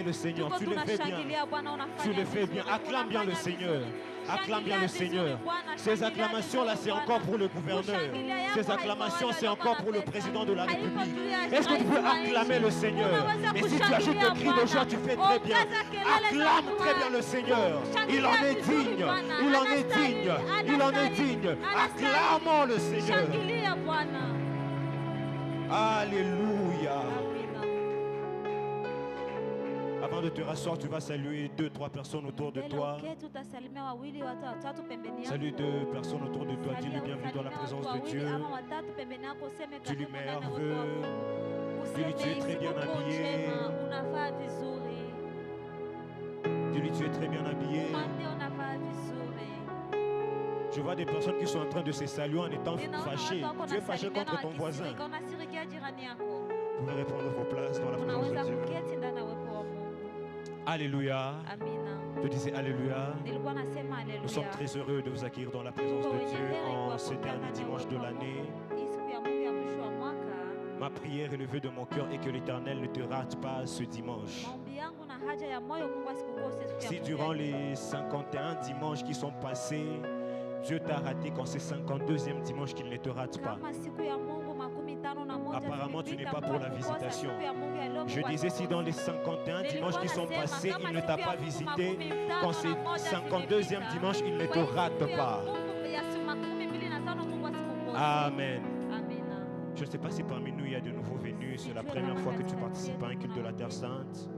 le Seigneur. Tu le fais bien. Tu le fais bien. Acclame bien le Seigneur. Acclame bien le Seigneur. Ces acclamations-là, c'est encore pour le gouverneur. Ces acclamations, c'est encore pour le président de la République. Est-ce que tu peux acclamer le Seigneur? Et si tu ajoutes un cri de joie, tu fais très bien. Acclame très bien le Seigneur. Il en est digne. Il en est digne. Il en est digne. Acclamons le Seigneur. Alléluia. Avant de te rasseoir, tu vas saluer 2-3 personnes autour de toi. Salue 2 personnes autour de toi. Dis-lui bienvenue dans la présence de Dieu. Dis-lui meilleur vœu. Dis-lui tu es très bien habillé. Dis-lui tu es très bien habillé. Je vois des personnes qui sont en train de se saluer en étant fâchées. Tu es fâché contre ton voisin. Vous pouvez reprendre vos places dans la présence de Dieu. Alléluia. Je disais Alléluia. Nous sommes très heureux de vous accueillir dans la présence de Dieu en ce dernier dimanche de l'année. Ma prière et le vœu de mon cœur est que l'Éternel ne te rate pas ce dimanche. Si durant les 51 dimanches qui sont passés, Dieu t'a raté quand c'est 52e dimanche qu'il ne te rate pas. Apparemment, tu n'es pas pour la visitation. Je disais, si dans les 51 dimanches qui sont passés, il ne t'a pas visité, quand c'est 52e dimanche, il ne te rate pas. Amen. Je ne sais pas si parmi nous, il y a de nouveaux venus. C'est la première fois que tu participes à un culte de la Terre Sainte.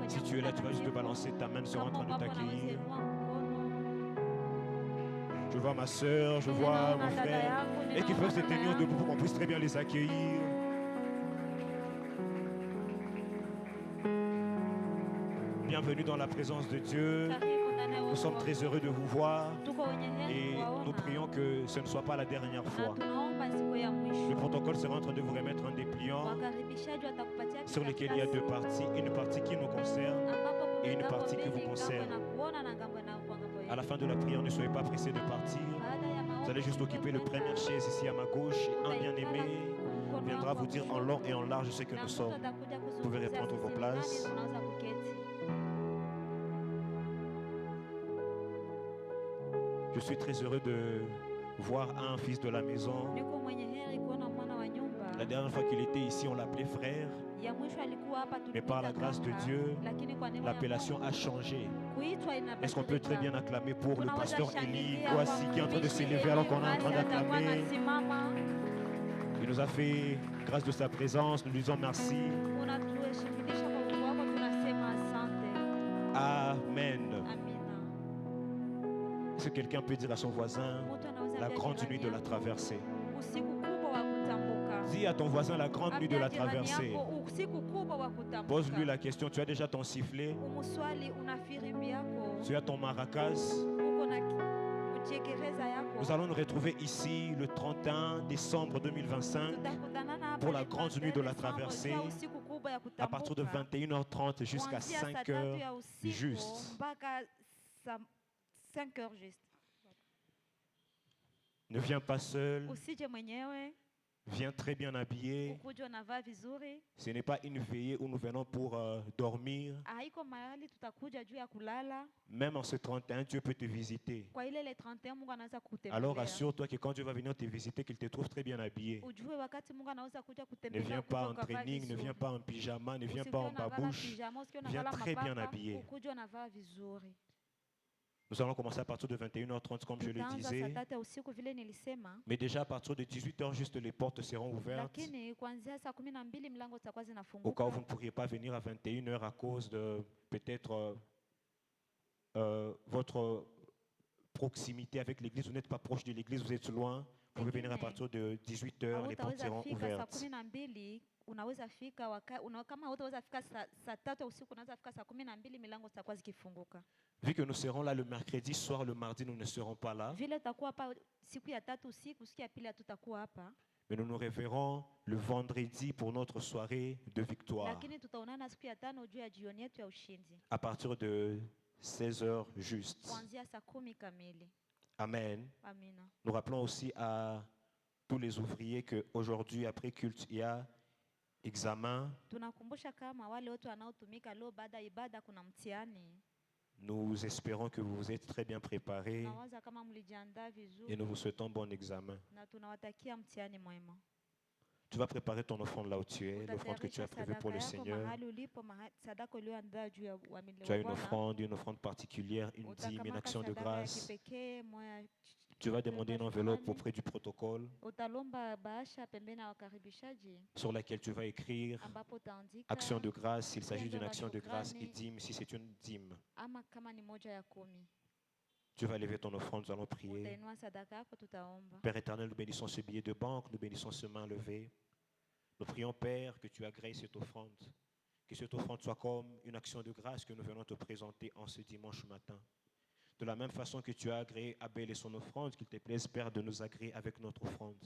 Si tu es là, tu vas juste te balancer, ta main sera en train de t'accueillir. Je vois ma soeur, je vois mon frère, et qui peuvent se tenir debout pour qu'on puisse très bien les accueillir. Bienvenue dans la présence de Dieu. Nous sommes très heureux de vous voir et nous prions que ce ne soit pas la dernière fois. Le protocole sera en train de vous remettre un dépliant sur lequel il y a 2 parties. Une partie qui nous concerne et une partie qui vous concerne. À la fin de la prière, ne soyez pas pressés de partir. Vous allez juste occuper la première chaise ici à ma gauche. Et un bien-aimé viendra vous dire en long et en large ce que nous sommes. Vous pouvez reprendre vos places. Je suis très heureux de voir un fils de la maison. La dernière fois qu'il était ici, on l'appelait frère. Mais par la grâce de Dieu, l'appellation a changé. Est-ce qu'on peut très bien acclamer pour le pasteur Eli Kwasi qui est en train de s'élever alors qu'on est en train d'acclamer? Il nous a fait grâce de sa présence. Nous lui disons merci. Amen. Est-ce que quelqu'un peut dire à son voisin la grande nuit de la traversée? Dis à ton voisin la grande nuit de la traversée. Pose-lui la question, tu as déjà ton sifflet? Tu as ton maracas? Nous allons nous retrouver ici le 31 décembre 2025 pour la grande nuit de la traversée à partir de 21h30 jusqu'à 5h juste. 5 heures juste. Ne viens pas seul. Viens très bien habillé. Ce n'est pas une veillée où nous venons pour dormir. Même en ce 31, Dieu peut te visiter. Alors assure-toi que quand Dieu va venir te visiter, qu'il te trouve très bien habillé. Ne viens pas en training, ne viens pas en pyjama, ne viens pas en babouche. Viens très bien habillé. Nous allons commencer à partir de 21h30 comme je le disais. Mais déjà à partir de 18h juste les portes seront ouvertes. Au cas où vous ne pourriez pas venir à 21h à cause de peut-être votre proximité avec l'église. Vous n'êtes pas proche de l'église, vous êtes loin. Vous pouvez venir à partir de 18h, les portes seront ouvertes. Unaweza fika kama hutaweza fika saa 3 usiku unaweza fika saa 12 milango zitakuwa zikifunguka. Vu que nous serons là le mercredi soir, le mardi nous ne serons pas là. Vile tutakuwa hapa siku ya 3 usiku, siku ya pili tutakuwa hapa. Mais nous nous reverrons le vendredi pour notre soirée de victoire. Lakini tutaonana siku ya 5 juu ya jioni yetu ya ushindi. À partir de 16h juste. Kuanzia saa 10 kamili. Amen. Amina. Nous rappelons aussi à tous les ouvriers qu'aujourd'hui après culte, il y a examen, tunakumbusha kama wale wote wanaotumika leo baada ya ibada kuna mtihani. nous espérons que vous vous êtes très bien préparés Tunawaza kama mlijiandaa vizuri et nous vous souhaitons bon examen. na tunawatakia mtihani mwema. Tu vas préparer ton offrande là où tu es, l'offrande que tu as prévue pour le Seigneur. Tu as une offrande particulière, une dîme, une action de grâce. Tu vas demander une enveloppe auprès du protocole sur laquelle tu vas écrire action de grâce s'il s'agit d'une action de grâce et dîme si c'est une dîme. Tu vas lever ton offrande, nous allons prier. Père éternel, nous bénissons ce billet de banque, nous bénissons ce main levée. Nous prions, Père, que tu agrées cette offrande, que cette offrande soit comme une action de grâce que nous venons te présenter en ce dimanche matin. De la même façon que tu as agréé Abel et son offrande, qu'il te plaise, Père, de nous agréer avec notre offrande.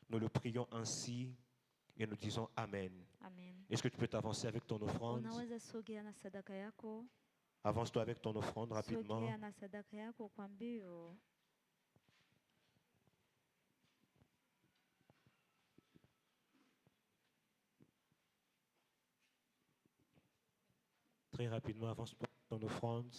Nous le prions ainsi et nous disons Amen. Amen. Est-ce que tu peux t'avancer avec ton offrande? Avance-toi avec ton offrande rapidement. Très rapidement, avance-toi avec ton offrande.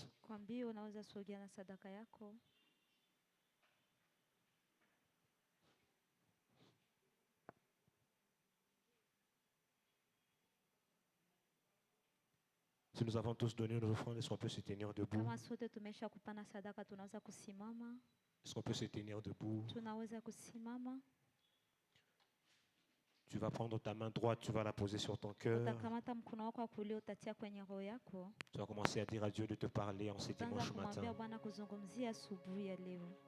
Si nous avons tous donné nos offrandes, est-ce qu'on peut se tenir debout? Est-ce qu'on peut se tenir debout? Tu vas prendre ta main droite, tu vas la poser sur ton cœur. Tu vas commencer à dire à Dieu de te parler en ce dimanche matin.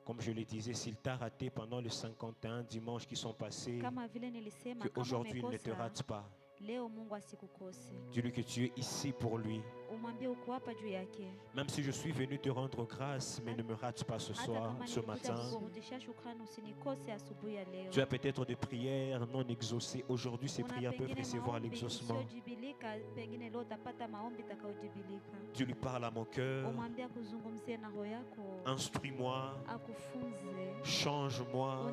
Comme je le disais, s'il t'a raté pendant les 51 dimanches qui sont passés, qu'aujourd'hui il ne te rate pas. Dis-lui que tu es ici pour lui. Même si je suis venu te rendre grâce, mais ne me rate pas ce soir, ce matin. Tu as peut-être des prières non exaucées. Aujourd'hui, ces prières peuvent recevoir l'exaucement. Tu lui parles à mon cœur. Instruis-moi. Change-moi.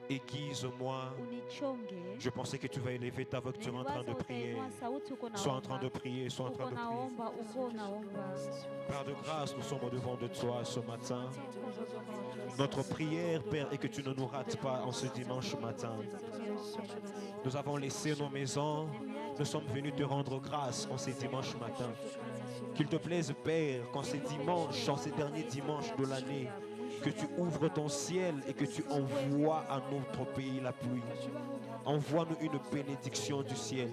Aiguise-moi. Je pensais que tu vas élever ta voix, que tu es en train de prier. Sois en train de prier, sois en train de prier. Père de grâce, nous sommes devant de toi ce matin. Notre prière, Père, est que tu ne nous rates pas en ce dimanche matin. Nous avons laissé nos maisons. Nous sommes venus te rendre grâce en ce dimanche matin. Qu'il te plaise, Père, qu'en ces dimanches, en ces derniers dimanches de l'année, que tu ouvres ton ciel et que tu envoies à notre pays la pluie. Envoie-nous une bénédiction du ciel.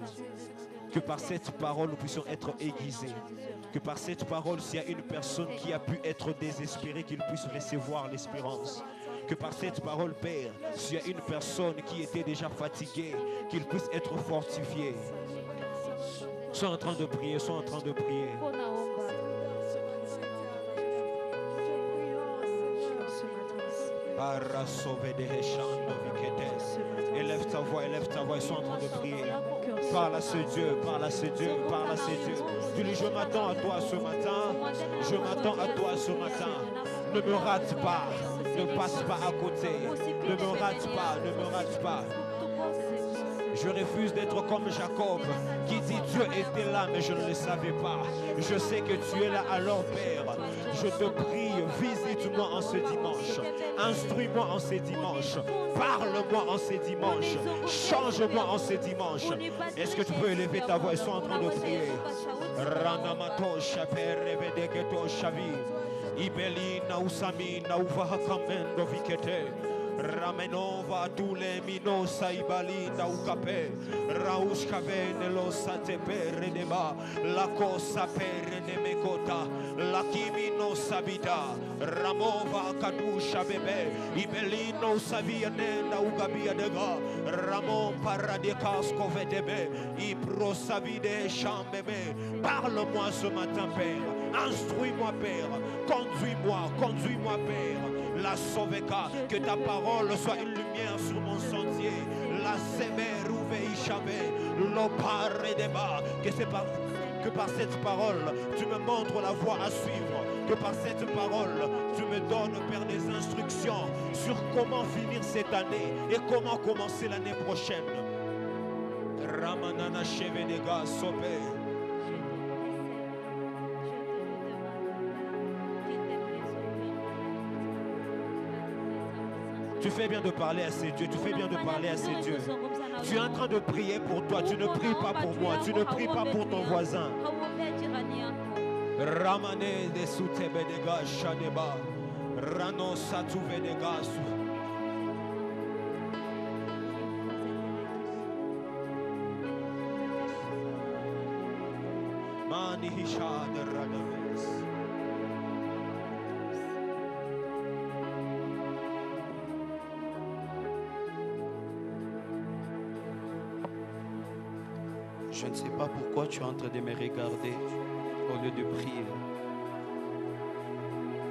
Que par cette parole, nous puissions être aiguisés. Que par cette parole, s'il y a une personne qui a pu être désespérée, qu'il puisse recevoir l'espérance. Que par cette parole, Père, s'il y a une personne qui était déjà fatiguée, qu'il puisse être fortifié. Sois en train de prier, sois en train de prier. Élève ta voix et sois en train de prier. Parle à ce Dieu, parle à ce Dieu, parle à ce Dieu. Dis-lui, je m'attends à toi ce matin. Je m'attends à toi ce matin. Ne me rate pas, ne passe pas à côté. Ne me rate pas, ne me rate pas. Je refuse d'être comme Jacob qui dit Dieu était là mais je ne le savais pas. Je sais que tu es là alors Père. Je te prie, visite-moi en ce dimanche. Instruis-moi en ce dimanche. Parle-moi en ce dimanche. Change-moi en ce dimanche. Est-ce que tu peux élever ta voix et sois en train de prier? Ranamato shaperevedeketo shavi. Ibelina usamina uvahakamendo vikete. Ramenova dule mino saibalina ucape Rauska venelo sate per deba la cosa per nemekota la kimino sabida Ramova kadusha bebe Ibelino savia nenda ugabia dega Ramon paradekasco vedebe Ibro savide chambebe. Parle-moi ce matin Père. Instruis-moi Père. Conduis-moi Père. La Sauveka, que ta parole soit une lumière sur mon sentier. La Semer Uveishabe, l'Opare débat, que par cette parole, tu me montres la voie à suivre. Que par cette parole, tu me donnes, Père, des instructions sur comment finir cette année et comment commencer l'année prochaine. Ramanana cheve de gars sopé. Tu fais bien de parler à ces dieux. Tu fais bien de parler à ces dieux. Tu es en train de prier pour toi. Tu ne pries pas pour moi. Tu ne pries pas pour ton voisin. Ramane de soutebe de gars shadeba. Rano satouve de gars. Mani hisha de radames. Je ne sais pas pourquoi tu es en train de me regarder au lieu de prier.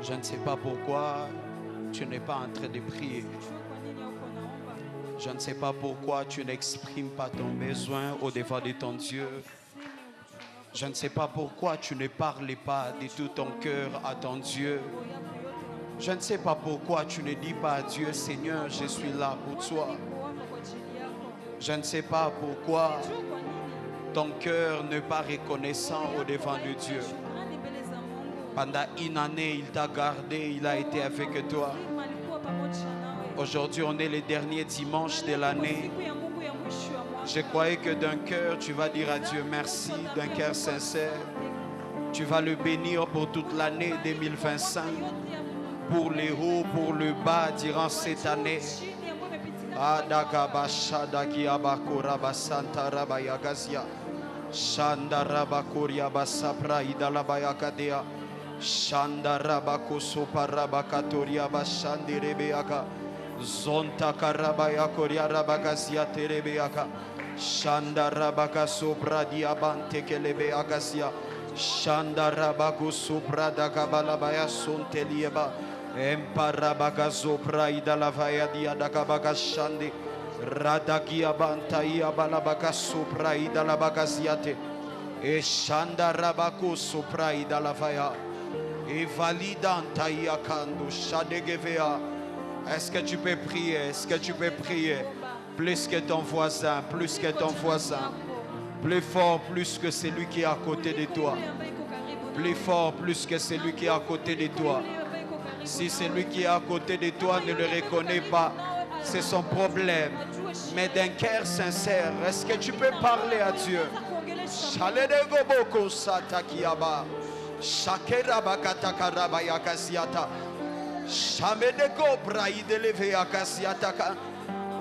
Je ne sais pas pourquoi tu n'es pas en train de prier. Je ne sais pas pourquoi tu n'exprimes pas ton besoin au devant de ton Dieu. Je ne sais pas pourquoi tu ne parles pas de tout ton cœur à ton Dieu. Je ne sais pas pourquoi tu ne dis pas à Dieu, Seigneur, je suis là pour toi. Je ne sais pas pourquoi ton cœur n'est pas reconnaissant au devant de Dieu. Pendant une année, il t'a gardé, il a été avec toi. Aujourd'hui, on est le dernier dimanche de l'année. Je croyais que d'un cœur, tu vas dire à Dieu merci, d'un cœur sincère. Tu vas le bénir pour toute l'année 2025, pour les hauts, pour le bas, durant cette année. Shandaraba Koria Basapra Idalabaya Kadea Shandaraba Kosoparaba Katoria Bashandirebeaka Zonta Karabaya Koria Rabagasia Terebeaka Shandaraba Sopra Diabante Kelebeagasia Shandaraba Kosopra Dagabalabaya Sontelieba Emparabaga Zopra Idalavaya Diadagabaga Shandi Radagia bantaia balabaga sopraida la bagaziate e shanda rabako sopraida la vaya et validantaia kando shadegevea. Est-ce que tu peux prier? Est-ce que tu peux prier plus que ton voisin, plus que ton voisin, plus fort, plus que celui qui est à côté de toi, plus fort, plus que celui qui est à côté de toi. Si celui qui est à côté de toi ne le reconnaît pas, c'est son problème. Mais d'un cœur sincère, est-ce que tu peux parler à Dieu? Shaledegoboko satakiaba. Shakera katakaraba yakasiata. Shamedego braideleve yakasiata.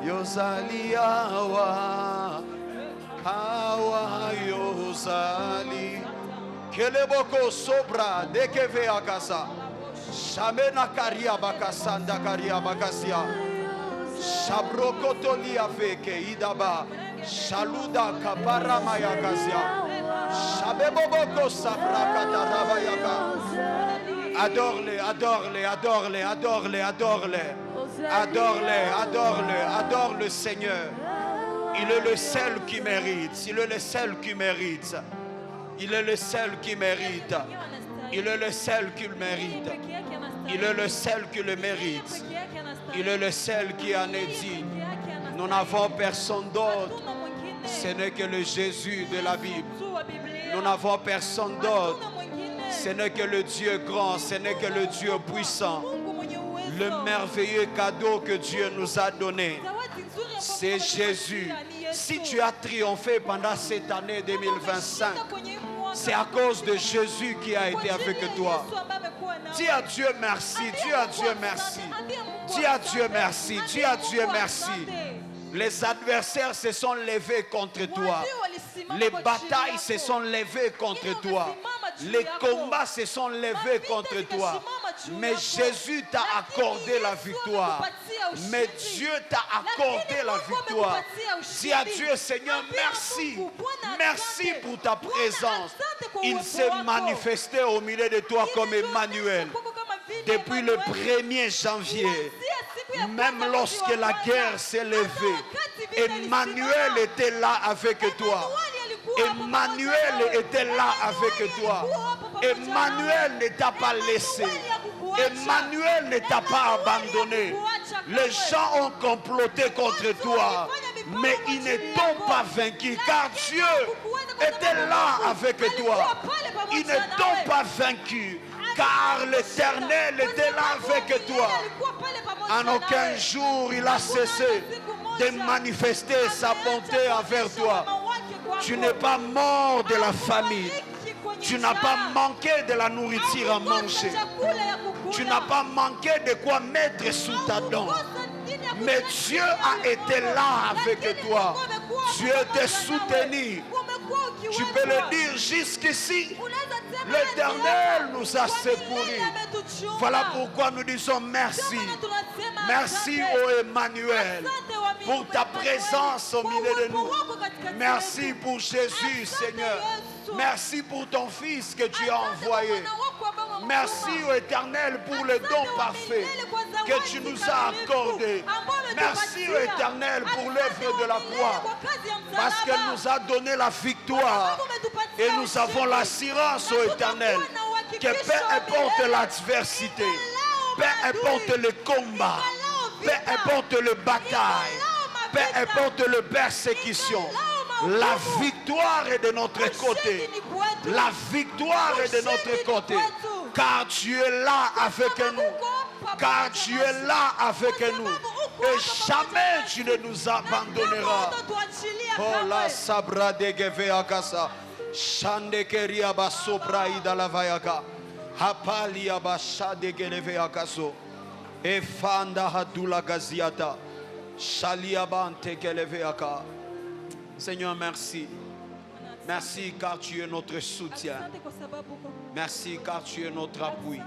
Yozali awa. Awa yozali. Keleboko sobra dekeve akasa. Shamena karia bakasanda karia bakasia. Shabrokotoli aveke idaba shaluda kapara mayakazia shabeboboko sabrakata rabayaka. Adore-le, adore-le, adore-le, adore-le, adore-le, adore-le, adore-le, adore le Seigneur. Il est le seul qui mérite, il est le seul qui mérite, il est le seul qui mérite, il est le seul qui le mérite, il est le seul qui le mérite. Il est le seul qui en est digne. Nous n'avons personne d'autre. Ce n'est que le Jésus de la Bible. Nous n'avons personne d'autre. Ce n'est que le Dieu grand. Ce n'est que le Dieu puissant. Le merveilleux cadeau que Dieu nous a donné, c'est Jésus. Si tu as triomphé pendant cette année 2025, c'est à cause de Jésus qui a été avec toi. Dis à Dieu merci, dis à Dieu merci. Dis à Dieu merci, dis à Dieu merci. Les adversaires se sont levés contre toi. Les batailles se sont levées contre toi. Les combats se sont levés contre toi. Mais Jésus t'a accordé la victoire. Mais Dieu t'a accordé la victoire. Dis à Dieu, Seigneur, merci. Merci pour ta présence. Il s'est manifesté au milieu de toi comme Emmanuel. Depuis le 1er janvier, même lorsque la guerre s'est levée, Emmanuel était là avec toi. Emmanuel était là avec toi. Emmanuel ne t'a pas laissé. Emmanuel ne t'a pas abandonné. Les gens ont comploté contre toi, mais ils ne t'ont pas vaincu, car Dieu était là avec toi. Ils ne t'ont pas vaincu, car l'Éternel était là avec toi. En aucun jour il a cessé de manifester sa bonté envers toi. Tu n'es pas mort de la famine. Tu n'as pas manqué de la nourriture à manger. Tu n'as pas manqué de quoi mettre sous ta dent. Mais Dieu a été là avec toi. Dieu t'a soutenu. Tu peux le dire jusqu'ici. L'Éternel nous a secourus. Voilà pourquoi nous disons merci. Merci ô Emmanuel pour ta présence au milieu de nous. Merci pour Jésus, Seigneur. Merci pour ton Fils que tu as envoyé. Merci ô Éternel pour le don parfait que tu nous as accordé. Merci ô Éternel pour l'œuvre de la croix, parce qu'elle nous a donné la victoire. Et nous avons l'assurance ô Éternel que peu importe l'adversité, peu importe le combat, peu importe le bataille, peu importe le persécution, la victoire est de notre côté. La victoire est de notre côté. Car tu es là avec nous. Car tu es là avec nous. Et jamais tu ne nous abandonneras. Oh la sabra de geveakasa. Shande keria basopra ida la vayaka. Hapalia basha de geveakaso. Efanda hadula gaziata. Shalia bante keleveaka. Seigneur, merci. Merci car tu es notre soutien. Merci car tu es notre appui.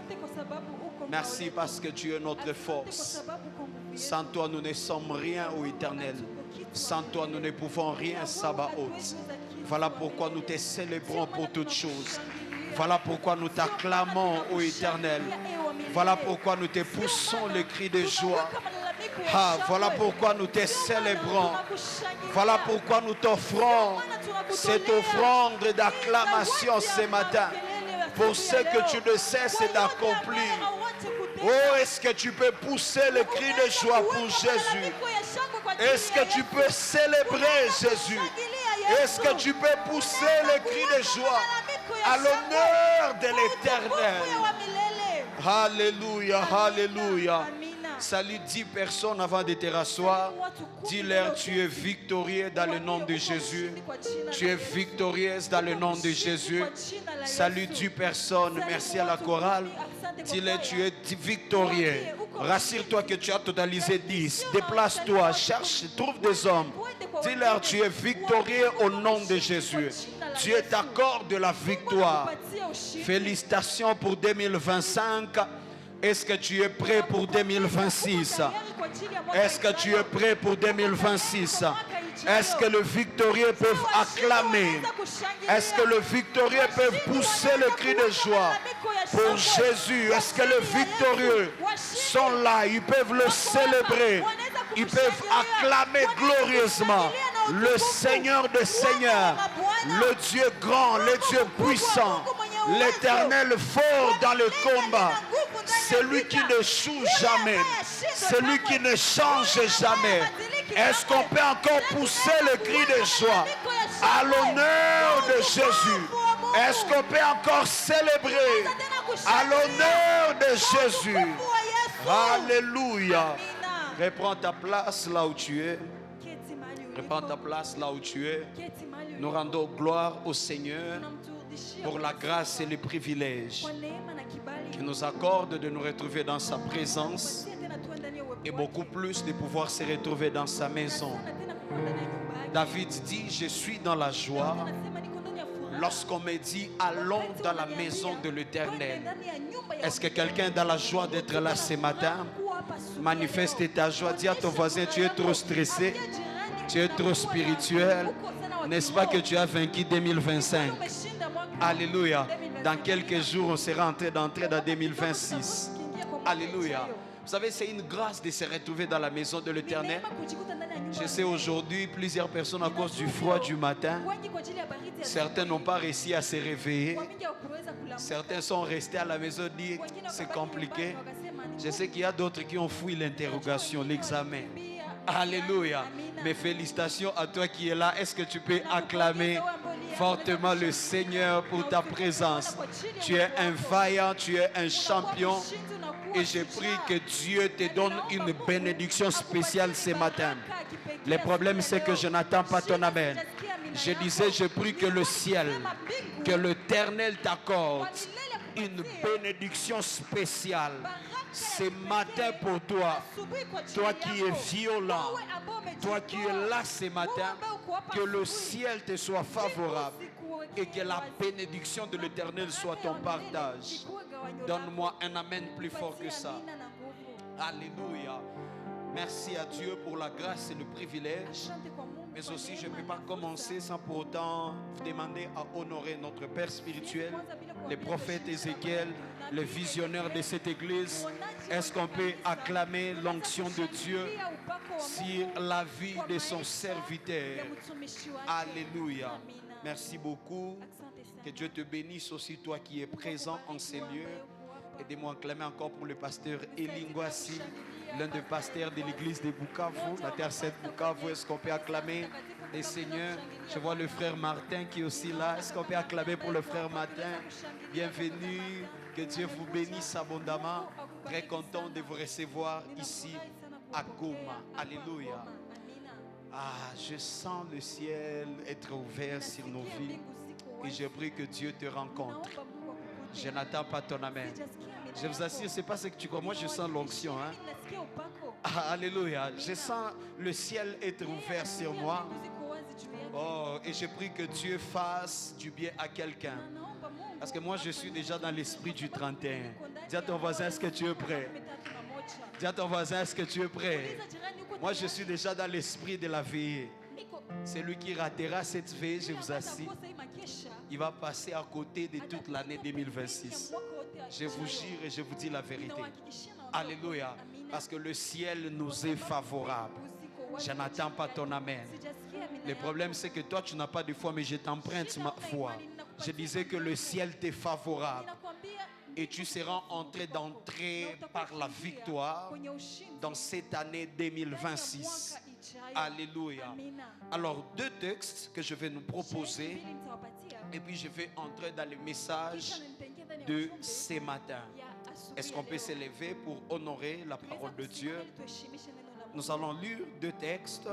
Merci parce que tu es notre force. Sans toi, nous ne sommes rien, ô Éternel. Sans toi, nous ne pouvons rien, Sabaoth. Voilà pourquoi nous te célébrons pour toutes choses. Voilà pourquoi nous t'acclamons, ô Éternel. Voilà pourquoi nous te poussons le cri de joie. Ah, voilà pourquoi nous te célébrons. Voilà pourquoi nous t'offrons cette offrande d'acclamation ce matin pour ce que tu ne cesses d'accomplir. Oh, est-ce que tu peux pousser le cri de joie pour Jésus? Est-ce que tu peux célébrer Jésus? Est-ce que tu peux pousser le cri de joie à l'honneur de l'Éternel? Alléluia, alléluia. Salut 10 personnes avant de te rasseoir. Dis-leur, tu es victorieux dans le nom de Jésus. Tu es victorieuse dans le nom de Jésus. Salut 10 personnes. Merci à la chorale. Dis-leur, tu es victorieux. Rassure-toi que tu as totalisé 10. Déplace-toi, cherche, trouve des hommes. Dis-leur, tu es victorieux au nom de Jésus. Dieu t'accorde de la victoire. Félicitations pour 2025. Est-ce que tu es prêt pour 2026? Est-ce que tu es prêt pour 2026? Est-ce que le victorieux peut acclamer? Est-ce que le victorieux peut pousser le cri de joie pour Jésus? Est-ce que les victorieux sont là? Ils peuvent le célébrer. Ils peuvent acclamer glorieusement le Seigneur des Seigneurs, le Dieu grand, le Dieu puissant, l'Éternel fort dans le combat. Celui qui ne n'échoue jamais, celui qui ne change jamais. Est-ce qu'on peut encore pousser le cri de joie à l'honneur de Jésus? Est-ce qu'on peut encore célébrer à l'honneur de Jésus? Alléluia. Reprends ta place là où tu es. Reprends ta place là où tu es. Nous rendons gloire au Seigneur pour la grâce et le privilège qui nous accorde de nous retrouver dans sa présence et beaucoup plus de pouvoir se retrouver dans sa maison. David dit, je suis dans la joie lorsqu'on me dit, allons dans la maison de l'Éternel. Est-ce que quelqu'un est dans la joie d'être là ce matin? Manifeste ta joie. Dis à ton voisin, tu es trop stressé, tu es trop spirituel. N'est-ce pas que tu as vaincu 2025? Alléluia. Dans quelques jours, on sera en train d'entrer dans 2026. Alléluia. Vous savez, c'est une grâce de se retrouver dans la maison de l'Éternel. Je sais aujourd'hui, plusieurs personnes à cause du froid du matin, certains n'ont pas réussi à se réveiller. Certains sont restés à la maison, disent c'est compliqué. Je sais qu'il y a d'autres qui ont fui l'interrogation, l'examen. Alléluia. Mes félicitations à toi qui es là. Est-ce que tu peux acclamer fortement le Seigneur pour ta présence? Tu es un vaillant, tu es un champion. Et je prie que Dieu te donne une bénédiction spéciale ce matin. Le problème, c'est que je n'attends pas ton amen. Je disais, je prie que le ciel, que l'Éternel t'accorde une bénédiction spéciale ce matin pour toi. Toi qui es violent, toi qui es là ce matin, que le ciel te soit favorable et que la bénédiction de l'Éternel soit ton partage. Donne-moi un amen plus fort que ça. Alléluia. Merci à Dieu pour la grâce et le privilège. Mais aussi, je ne peux pas commencer sans pour autant demander à honorer notre Père spirituel, le prophète Ézéchiel, le visionnaire de cette église. Est-ce qu'on peut acclamer l'onction de Dieu sur la vie de son serviteur? Alléluia. Merci beaucoup. Que Dieu te bénisse aussi, toi qui es présent en ces lieux. Aidez-moi à acclamer encore pour le pasteur Elingwasi, l'un des pasteurs de l'église de Bukavu, la terre sainte Bukavu. Est-ce qu'on peut acclamer les seigneurs? Je vois le frère Martin qui est aussi là. Est-ce qu'on peut acclamer pour le frère Martin? Bienvenue, que Dieu vous bénisse abondamment. Très content de vous recevoir ici à Goma. Alléluia. Ah, je sens le ciel être ouvert sur nos vies et je prie que Dieu te rencontre. Je n'attends pas ton amen. Je vous assure, c'est pas ce que tu crois. Moi, je sens l'onction. Hein? Ah, alléluia. Je sens le ciel être ouvert sur moi. Oh, et je prie que Dieu fasse du bien à quelqu'un. Parce que moi, je suis déjà dans l'esprit du 31. Dis à ton voisin, est-ce que tu es prêt? Dis à ton voisin, est-ce que tu es prêt? Moi, je suis déjà dans l'esprit de la veillée. Celui qui ratera cette veille, je vous assure, il va passer à côté de toute l'année 2026. Je vous jure et je vous dis la vérité. Alléluia. Parce que le ciel nous est favorable. Je n'attends pas ton amen. Le problème, c'est que toi, tu n'as pas de foi, mais je t'emprunte ma foi. Je disais que le ciel t'est favorable. Et tu seras d'entrer par la victoire dans cette année 2026. Alléluia. Alors, deux textes que je vais nous proposer. Et puis je vais entrer dans le message de ce matin. Est-ce qu'on peut s'élever pour honorer la parole de Dieu? Nous allons lire deux textes.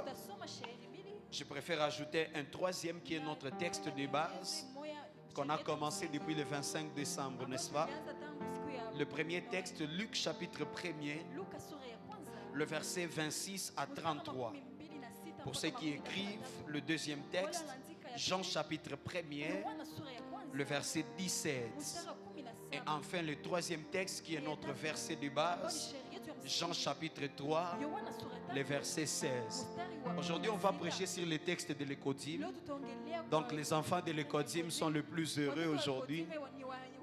Je préfère ajouter un troisième qui est notre texte de base qu'on a commencé depuis le 25 décembre, n'est-ce pas? Le premier texte, Luc chapitre 1er, le verset 26 à 33. Pour ceux qui écrivent, le deuxième texte, Jean chapitre 1er, le verset 17. Et enfin le troisième texte qui est notre verset de base, Jean chapitre 3, le verset 16. Aujourd'hui, on va prêcher sur les textes de l'Écodim. Donc les enfants de l'Écodim sont les plus heureux aujourd'hui.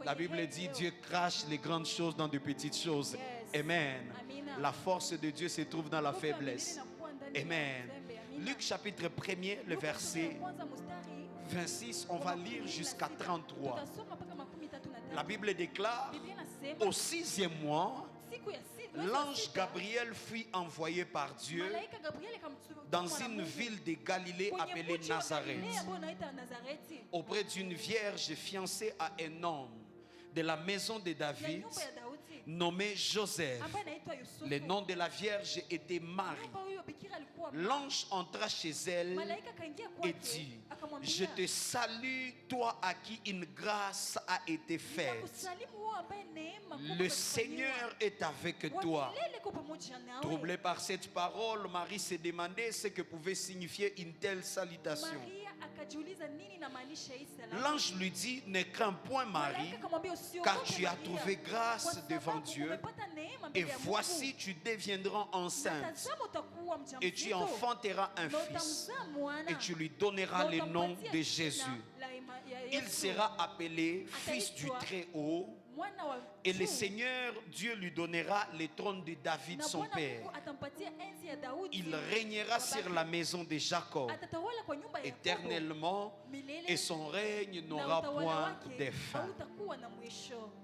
La Bible dit, Dieu crache les grandes choses dans de petites choses. Amen. La force de Dieu se trouve dans la faiblesse. Amen. Luc chapitre 1er, le verset 26, on va lire jusqu'à 33. La Bible déclare, au 6e mois, l'ange Gabriel fut envoyé par Dieu dans une ville de Galilée appelée Nazareth, auprès d'une vierge fiancée à un homme de la maison de David, nommé Joseph. Le nom de la vierge était Marie. L'ange entra chez elle et dit, je te salue, toi à qui une grâce a été faite. Le Seigneur est avec toi. Troublée par cette parole, Marie s'est demandé ce que pouvait signifier une telle salutation. L'ange lui dit, ne crains point Marie, car tu as trouvé grâce devant Dieu, et voici tu deviendras enceinte, et tu enfanteras un fils, et tu lui donneras le nom de Jésus. Il sera appelé fils du Très-Haut, Et le Seigneur, Dieu lui donnera les trônes de David, son père. Il régnera sur la maison de Jacob éternellement et son règne n'aura point de fin.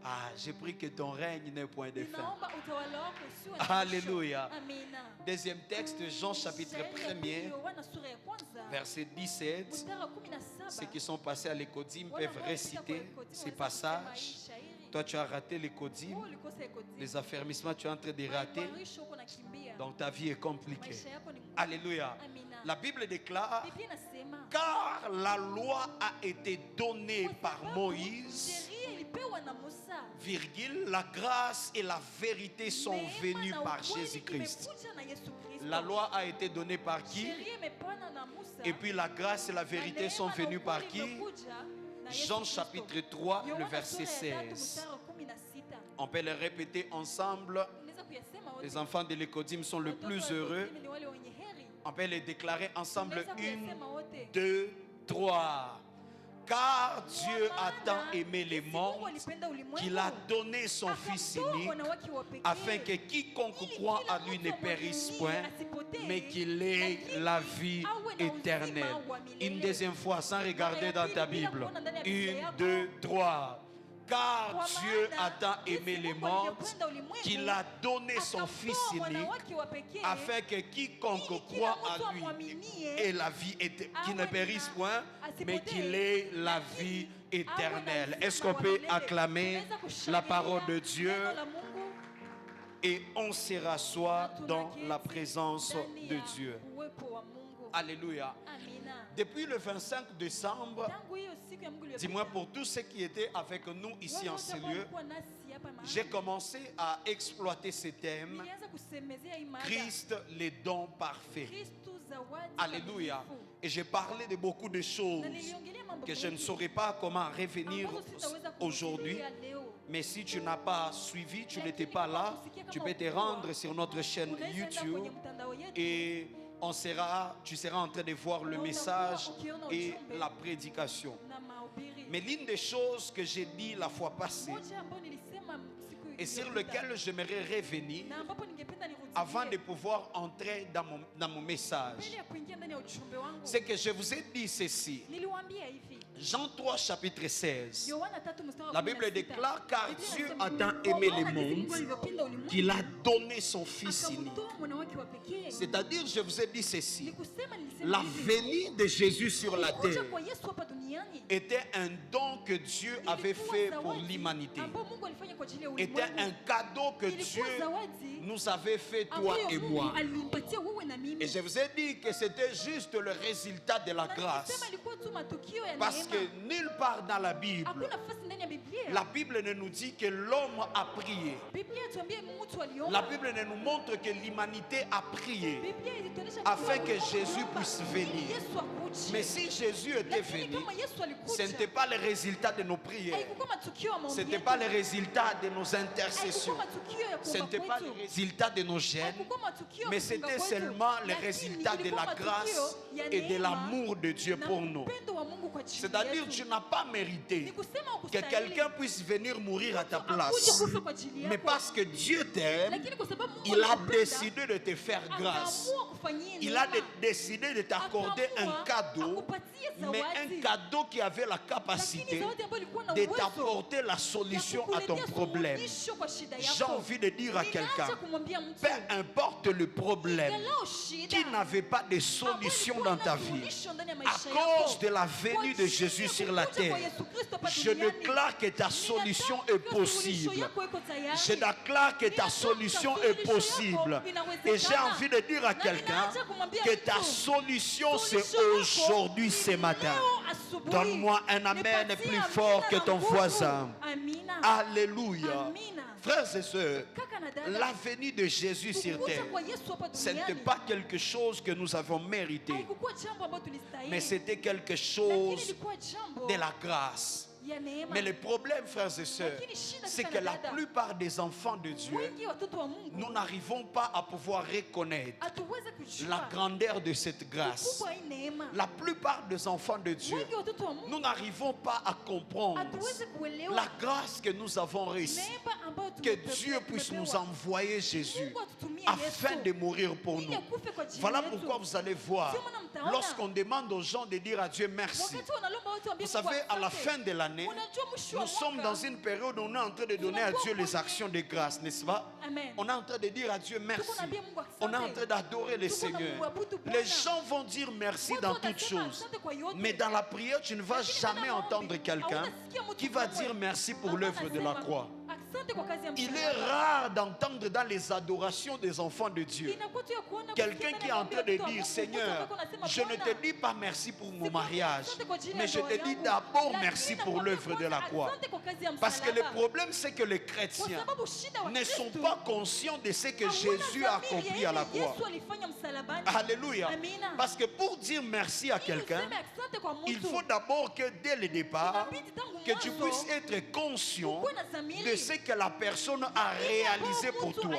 Ah, j'ai pris que ton règne n'ait point de fin. Alléluia. Deuxième texte, Jean chapitre 1er, verset 17. Ceux qui sont passés à l'écodime peuvent réciter ces passages. Toi, tu as raté l'écodime. Les affermissements, tu es en train de rater. Donc ta vie est compliquée. Alléluia. La Bible déclare, car la loi a été donnée par Moïse, virgule, la grâce et la vérité sont venues par Jésus-Christ. La loi a été donnée par qui? Et puis la grâce et la vérité sont venues par qui? Jean chapitre 3, le verset 16. On peut le répéter ensemble. Les enfants de l'écodime sont le plus heureux. On peut les déclarer ensemble. 1, 2, 3. Car Dieu a tant aimé les mondes qu'il a donné son Fils unique afin que quiconque croit à lui ne périsse point, mais qu'il ait la vie éternelle. Une deuxième fois, sans regarder dans ta Bible. 1, 2, 3. Car Dieu a tant aimé les mondes qu'il a donné son Fils unique afin que quiconque croit à lui ait la vie éternelle, qu'il ne périsse point, mais qu'il ait la vie éternelle. Est-ce qu'on peut acclamer la parole de Dieu? Et on se rassoit dans la présence de Dieu. Alléluia. Depuis le 25 décembre, dis-moi, pour tous ceux qui étaient avec nous ici en ce lieu, j'ai commencé à exploiter ce thème, Christ, les dons parfaits. Alléluia. Et j'ai parlé de beaucoup de choses que je ne saurais pas comment revenir aujourd'hui. Mais si tu n'as pas suivi, tu n'étais pas là, tu peux te rendre sur notre chaîne YouTube et tu seras en train de voir le message et la prédication. Mais l'une des choses que j'ai dit la fois passée et sur lequel j'aimerais revenir avant de pouvoir entrer dans mon message, c'est que je vous ai dit ceci. Jean 3 chapitre 16. La Bible déclare, car Dieu a tant aimé les mondes qu'il a donné son Fils unique. C'est-à-dire, je vous ai dit ceci. La venue de Jésus sur la terre était un don que Dieu avait fait pour l'humanité. Était un cadeau que Dieu nous avait fait, toi et moi. Et je vous ai dit que c'était juste le résultat de la grâce. Parce que nulle part dans la Bible ne nous dit que l'homme a prié. La Bible ne nous montre que l'humanité a prié afin que Jésus puisse venir. Mais si Jésus était venu, ce n'était pas le résultat de nos prières. Ce n'était pas le résultat de nos intercessions. Ce n'était pas le résultat de nos gènes. Mais c'était seulement le résultat de la grâce et de l'amour de Dieu pour nous. C'est-à-dire, tu n'as pas mérité que quelqu'un puisse venir mourir à ta place. Mais parce que Dieu t'aime, il a décidé de te faire grâce. Il a décidé de t'accorder un cadeau, mais un cadeau qui avait la capacité de t'apporter la solution à ton problème. J'ai envie de dire à quelqu'un, peu importe le problème qui n'avait pas de solution dans ta vie, à cause de la venue de Jésus sur la terre, je déclare que ta solution est possible. Je déclare que ta solution est possible. Et j'ai envie de dire à quelqu'un que ta solution c'est aujourd'hui, ce matin. Donne-moi un amen plus fort que ton voisin. Alléluia. Frères et sœurs, la venue de Jésus sur terre, ce n'était pas quelque chose que nous avons mérité, mais c'était quelque chose de la grâce. Mais le problème, frères et sœurs, c'est que la plupart des enfants de Dieu, nous n'arrivons pas à pouvoir reconnaître la grandeur de cette grâce. La plupart des enfants de Dieu, nous n'arrivons pas à comprendre la grâce que nous avons reçue. Que Dieu puisse nous envoyer Jésus afin de mourir pour nous. Voilà pourquoi vous allez voir, lorsqu'on demande aux gens de dire à Dieu merci, vous savez, à la fin de l'année, nous sommes dans une période où on est en train de donner à Dieu les actions de grâce, n'est-ce pas? On est en train de dire à Dieu merci. On est en train d'adorer le Seigneur. Les gens vont dire merci dans toutes choses. Mais dans la prière, tu ne vas jamais entendre quelqu'un qui va dire merci pour l'œuvre de la croix. Il est rare d'entendre dans les adorations des enfants de Dieu quelqu'un qui est en train de dire, Seigneur, je ne te dis pas merci pour mon mariage, mais je te dis d'abord merci pour l'œuvre de la croix. Parce que le problème, c'est que les chrétiens ne sont pas conscients de ce que Jésus a accompli à la croix. Alléluia. Parce que pour dire merci à quelqu'un, il faut d'abord que dès le départ, que tu puisses être conscient de ce que la personne a réalisé pour toi.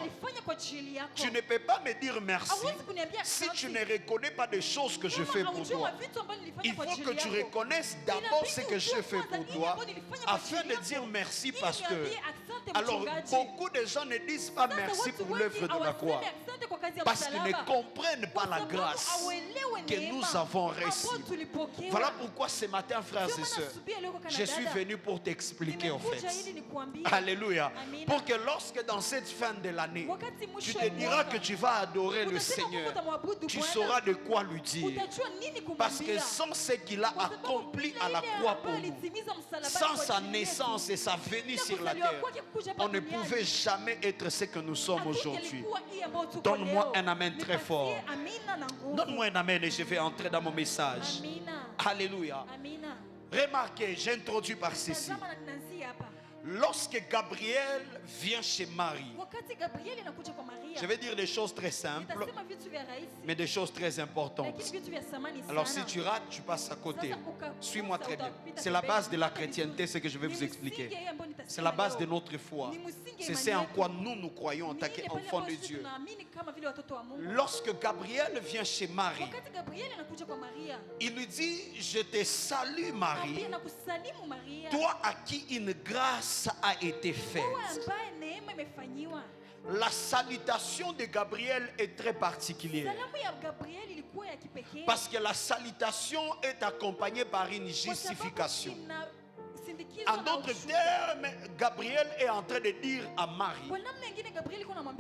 Tu ne peux pas me dire merci si tu ne reconnais pas des choses que je fais pour toi. Il faut que tu reconnaisses d'abord ce que je fais pour toi afin de dire merci, pasteur. Alors beaucoup de gens ne disent pas merci pour l'œuvre de la croix parce qu'ils ne comprennent pas la grâce que nous avons reçue. Voilà pourquoi ce matin, frères et sœurs, je suis venu pour t'expliquer en fait. Alléluia. Pour que lorsque dans cette fin de l'année, tu te diras que tu vas adorer le Seigneur, tu sauras de quoi lui dire. Parce que sans ce qu'il a accompli à la croix pour nous, sans sa naissance et sa venue sur la terre, on ne pouvait jamais être ce que nous sommes aujourd'hui. Donne-moi un amen très fort. Donne-moi un amen et je vais entrer dans mon message. Alléluia. Remarquez, j'introduis par ceci. Lorsque Gabriel vient chez Marie, je vais dire des choses très simples, mais des choses très importantes. Alors si tu rates, tu passes à côté. Suis-moi très bien. C'est la base de la chrétienté, ce que je vais vous expliquer. C'est la base de notre foi. C'est ce en quoi nous croyons en tant qu'enfants de Dieu. Lorsque Gabriel vient chez Marie, il lui dit, je te salue Marie, toi à qui une grâce a été faite. La salutation de Gabriel est très particulière. Parce que la salutation est accompagnée par une justification. En d'autres termes, Gabriel est en train de dire à Marie,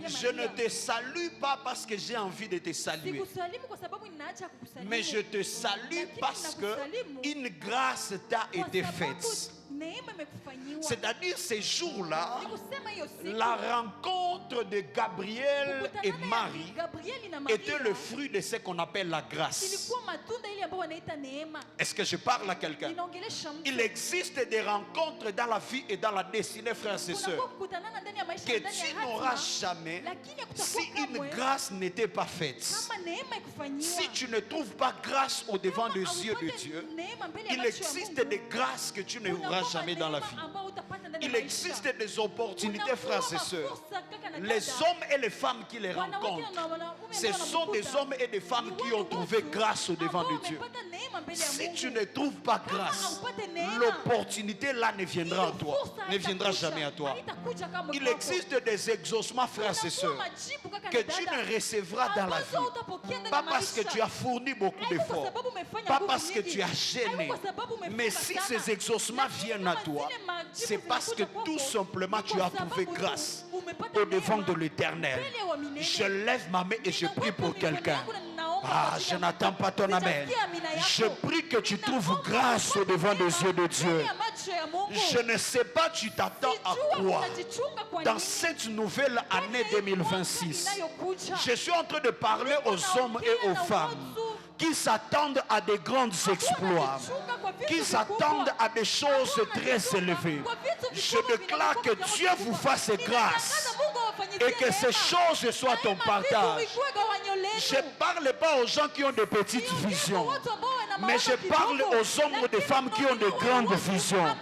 je ne te salue pas parce que j'ai envie de te saluer, mais je te salue parce que une grâce t'a été faite. C'est-à-dire ces jours-là, la rencontre de Gabriel et Marie était le fruit de ce qu'on appelle la grâce. Est-ce que je parle à quelqu'un? Il existe des rencontres dans la vie et dans la destinée, frères et sœurs, que tu n'auras jamais si une grâce n'était pas faite. Si tu ne trouves pas grâce au devant des yeux de Dieu, il existe des grâces que tu n'auras jamais dans la vie. Il existe des opportunités, frères et sœurs. Les hommes et les femmes qui les rencontrent, ce sont des hommes et des femmes qui ont trouvé grâce au devant de Dieu. Si tu ne trouves pas grâce, l'opportunité là ne viendra à toi, ne viendra jamais à toi. Il existe des exaucements, frères et sœurs, que tu ne recevras dans la vie, pas parce que tu as fourni beaucoup d'efforts, pas parce que tu as gêné, mais si ces exaucements viennent à toi, c'est parce que tout simplement tu as trouvé grâce au devant de l'Éternel. Je lève ma main et je prie pour quelqu'un. Ah, je n'attends pas ton amen. Je prie que tu trouves grâce au devant des yeux de Dieu. Je ne sais pas, tu t'attends à quoi dans cette nouvelle année 2026. Je suis en train de parler aux hommes et aux femmes qui s'attendent à des grands exploits, qui s'attendent à des choses très élevées. Je déclare que Dieu vous fasse grâce et que ces choses soient ton partage. Je ne parle pas aux gens qui ont de petites visions, mais je parle aux hommes et aux femmes qui ont de grandes visions.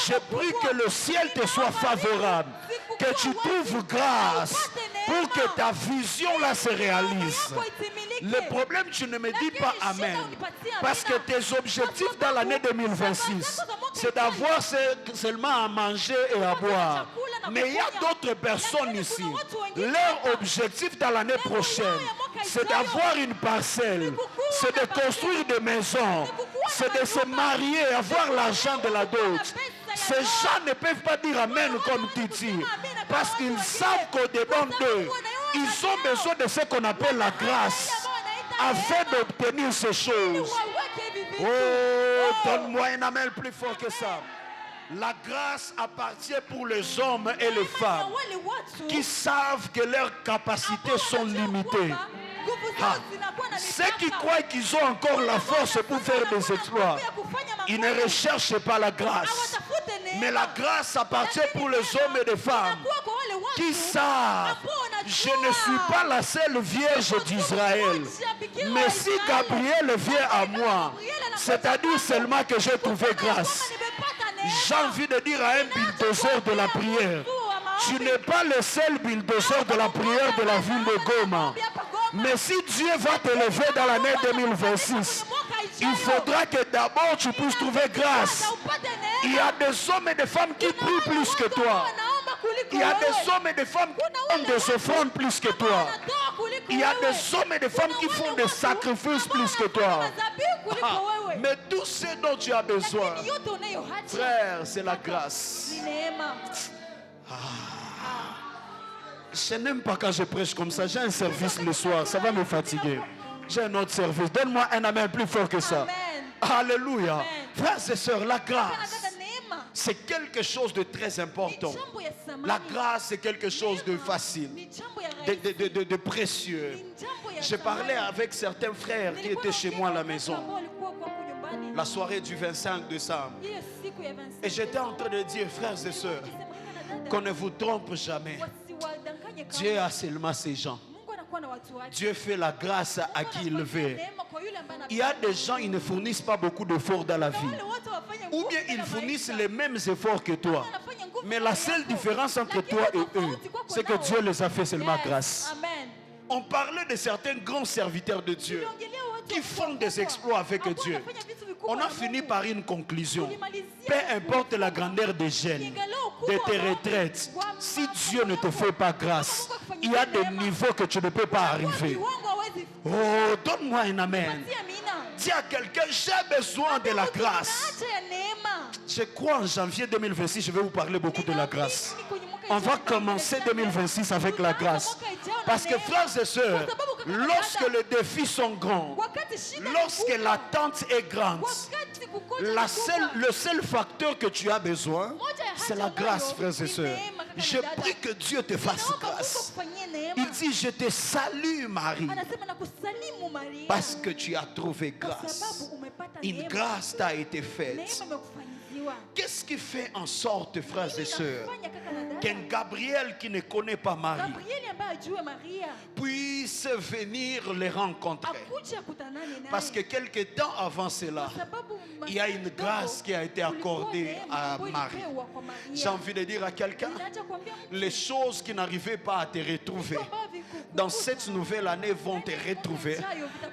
Je prie que le ciel te soit favorable, que tu trouves grâce pour que ta vision là se réalise. Le problème, tu ne me dis pas Amen, parce que tes objectifs dans l'année 2026, c'est d'avoir seulement à manger et à boire. Mais il y a d'autres personnes ici, leur objectif dans l'année prochaine, c'est d'avoir une parcelle, c'est de construire des maisons, c'est de se marier, avoir l'argent de la dot. Ces gens ne peuvent pas dire Amen comme Titi, parce qu'ils savent qu'au-dedans d'eux, ils ont besoin de ce qu'on appelle la grâce, afin d'obtenir ces choses. Oh, donne-moi un Amen plus fort que ça. La grâce appartient pour les hommes et les femmes qui savent que leurs capacités sont limitées. Ceux qui croient qu'ils ont encore la force pour faire des exploits, ils ne recherchent pas la grâce. Mais la grâce appartient pour les hommes et les femmes qui savent, je ne suis pas la seule vierge d'Israël. Mais si Gabriel vient à moi, c'est-à-dire seulement que j'ai trouvé grâce. J'ai envie de dire à un bulldozer de la prière, tu n'es pas le seul bulldozer de la prière de la ville de Goma. Mais si Dieu va te lever dans l'année 2026, il faudra que d'abord tu puisses trouver grâce. Il y a des hommes et des femmes qui prient plus que toi. Il y a des hommes et des femmes qui font des offrandes plus que toi. Il y a des hommes et des femmes qui font des sacrifices plus que toi. Mais tout ce dont tu as besoin, frère, c'est la grâce. Je n'aime pas quand je prêche comme ça. J'ai un service le soir, ça va me fatiguer. J'ai un autre service. Donne-moi un amen plus fort que ça. Alléluia. Frères et sœurs, la grâce, c'est quelque chose de très important. La grâce, c'est quelque chose de facile, de précieux. J'ai parlé avec certains frères qui étaient chez moi à la maison la soirée du 25 décembre. Et j'étais en train de dire, frères et sœurs, qu'on ne vous trompe jamais. Dieu a seulement ces gens. Dieu fait la grâce à qui il veut. Il y a des gens, ils ne fournissent pas beaucoup d'efforts dans la vie. Ou bien ils fournissent les mêmes efforts que toi. Mais la seule différence entre toi et eux, c'est que Dieu les a fait seulement grâce. On parlait de certains grands serviteurs de Dieu qui font des exploits avec Dieu. On a fini par une conclusion. Peu importe la grandeur des gènes, de tes retraites, si Dieu ne te fait pas grâce, il y a des niveaux que tu ne peux pas arriver. Oh, donne-moi un amen. Dis à quelqu'un, j'ai besoin de la grâce. Je crois en janvier 2026, je vais vous parler beaucoup de la grâce. On va commencer 2026 avec la grâce. Parce que frères et sœurs, lorsque les défis sont grands, lorsque l'attente est grande, le seul facteur que tu as besoin, c'est la grâce, frères et sœurs. Je prie que Dieu te fasse grâce. Il dit, je te salue Marie, parce que tu as trouvé grâce. Une grâce t'a été faite. Qu'est-ce qui fait en sorte, frères et sœurs, qu'un Gabriel qui ne connaît pas Marie puisse venir les rencontrer? Parce que quelque temps avant cela, il y a une grâce qui a été accordée à Marie. J'ai envie de dire à quelqu'un, les choses qui n'arrivaient pas à te retrouver dans cette nouvelle année vont te retrouver,